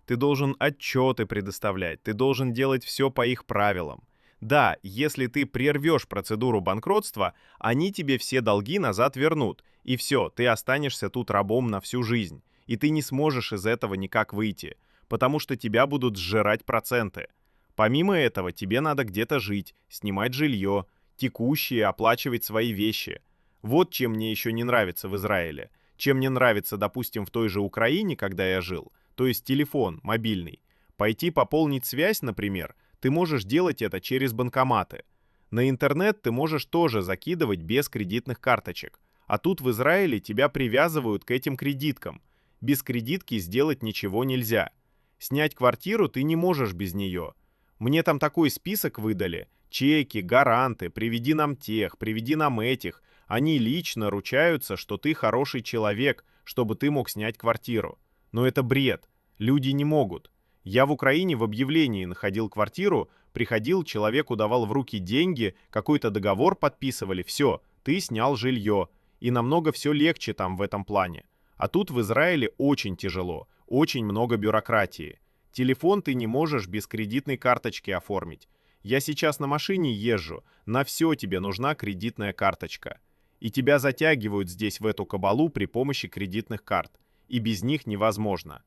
Ты должен отчеты предоставлять, ты должен делать все по их правилам. Да, если ты прервешь процедуру банкротства, они тебе все долги назад вернут, и все, ты останешься тут рабом на всю жизнь, и ты не сможешь из этого никак выйти, потому что тебя будут сжирать проценты. Помимо этого, тебе надо где-то жить, снимать жилье, текущие, оплачивать свои вещи. Вот чем мне еще не нравится в Израиле. Чем мне нравится, допустим, в той же Украине, когда я жил, то есть телефон мобильный. Пойти пополнить связь, например, ты можешь делать это через банкоматы. На интернет ты можешь тоже закидывать без кредитных карточек. А тут в Израиле тебя привязывают к этим кредиткам. Без кредитки сделать ничего нельзя. Снять квартиру ты не можешь без нее. Мне там такой список выдали. Чеки, гаранты, приведи нам тех, приведи нам этих. Они лично ручаются, что ты хороший человек, чтобы ты мог снять квартиру. Но это бред. Люди не могут. Я в Украине в объявлении находил квартиру, приходил, человеку давал в руки деньги, какой-то договор подписывали, все, ты снял жилье. И намного все легче там в этом плане. А тут в Израиле очень тяжело, очень много бюрократии. Телефон ты не можешь без кредитной карточки оформить. Я сейчас на машине езжу, на все тебе нужна кредитная карточка. И тебя затягивают здесь в эту кабалу при помощи кредитных карт. И без них невозможно.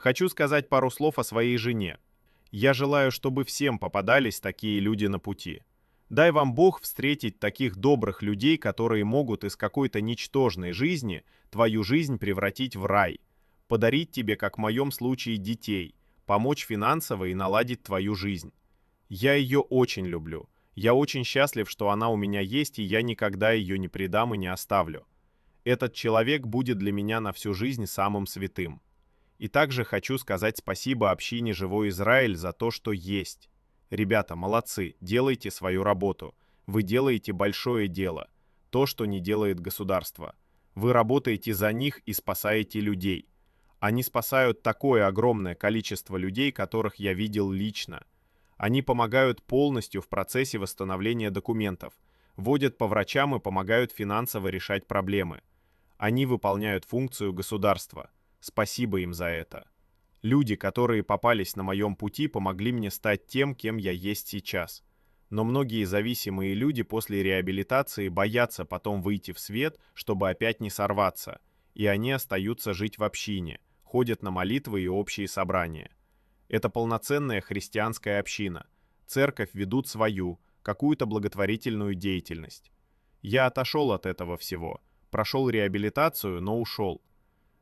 Хочу сказать пару слов о своей жене. Я желаю, чтобы всем попадались такие люди на пути. Дай вам Бог встретить таких добрых людей, которые могут из какой-то ничтожной жизни твою жизнь превратить в рай, подарить тебе, как в моем случае, детей, помочь финансово и наладить твою жизнь. Я ее очень люблю. Я очень счастлив, что она у меня есть, и я никогда ее не предам и не оставлю. Этот человек будет для меня на всю жизнь самым святым. И также хочу сказать спасибо общине «Живой Израиль» за то, что есть. Ребята, молодцы, делайте свою работу. Вы делаете большое дело. То, что не делает государство. Вы работаете за них и спасаете людей. Они спасают такое огромное количество людей, которых я видел лично. Они помогают полностью в процессе восстановления документов, водят по врачам и помогают финансово решать проблемы. Они выполняют функцию государства. Спасибо им за это. Люди, которые попались на моем пути, помогли мне стать тем, кем я есть сейчас. Но многие зависимые люди после реабилитации боятся потом выйти в свет, чтобы опять не сорваться, и они остаются жить в общине, ходят на молитвы и общие собрания. Это полноценная христианская община. Церковь ведут свою, какую-то благотворительную деятельность. Я отошел от этого всего, прошел реабилитацию, но ушел.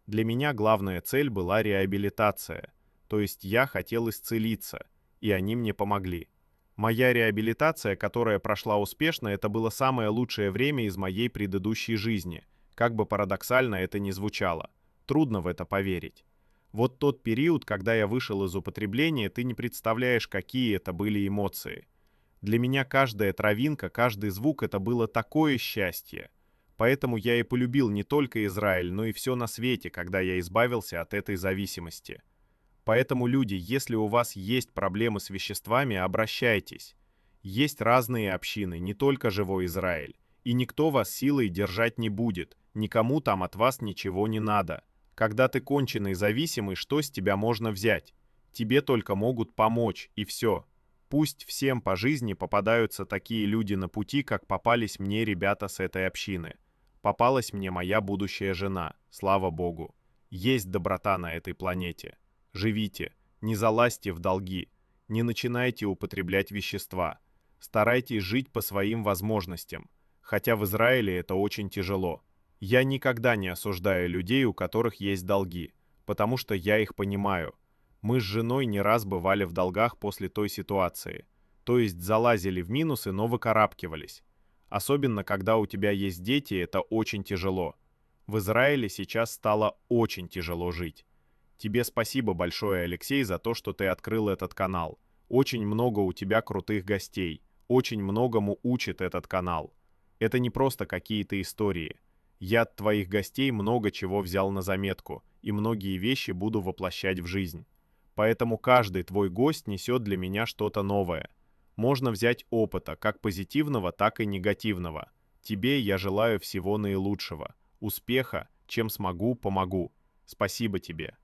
Для меня главная цель была реабилитация, то есть я хотел исцелиться, и они мне помогли. Моя реабилитация, которая прошла успешно, это было самое лучшее время из моей предыдущей жизни, как бы парадоксально это ни звучало. Трудно в это поверить. Вот тот период, когда я вышел из употребления, ты не представляешь, какие это были эмоции. Для меня каждая травинка, каждый звук — это было такое счастье. Поэтому я и полюбил не только Израиль, но и все на свете, когда я избавился от этой зависимости. Поэтому, люди, если у вас есть проблемы с веществами, обращайтесь. Есть разные общины, не только Живой Израиль. И никто вас силой держать не будет, никому там от вас ничего не надо. Когда ты конченый зависимый, что с тебя можно взять? Тебе только могут помочь, и все. Пусть всем по жизни попадаются такие люди на пути, как попались мне ребята с этой общины. Попалась мне моя будущая жена, слава Богу. Есть доброта на этой планете. Живите, не залазьте в долги, не начинайте употреблять вещества. Старайтесь жить по своим возможностям, хотя в Израиле это очень тяжело. Я никогда не осуждаю людей, у которых есть долги, потому что я их понимаю. Мы с женой не раз бывали в долгах после той ситуации, то есть залазили в минусы, но выкарабкивались. Особенно, когда у тебя есть дети, это очень тяжело. В Израиле сейчас стало очень тяжело жить. Тебе спасибо большое, Алексей, за то, что ты открыл этот канал. Очень много у тебя крутых гостей. Очень многому учит этот канал. Это не просто какие-то истории. Я от твоих гостей много чего взял на заметку, и многие вещи буду воплощать в жизнь. Поэтому каждый твой гость несет для меня что-то новое. Можно взять опыта, как позитивного, так и негативного. Тебе я желаю всего наилучшего. Успеха, чем смогу, помогу. Спасибо тебе.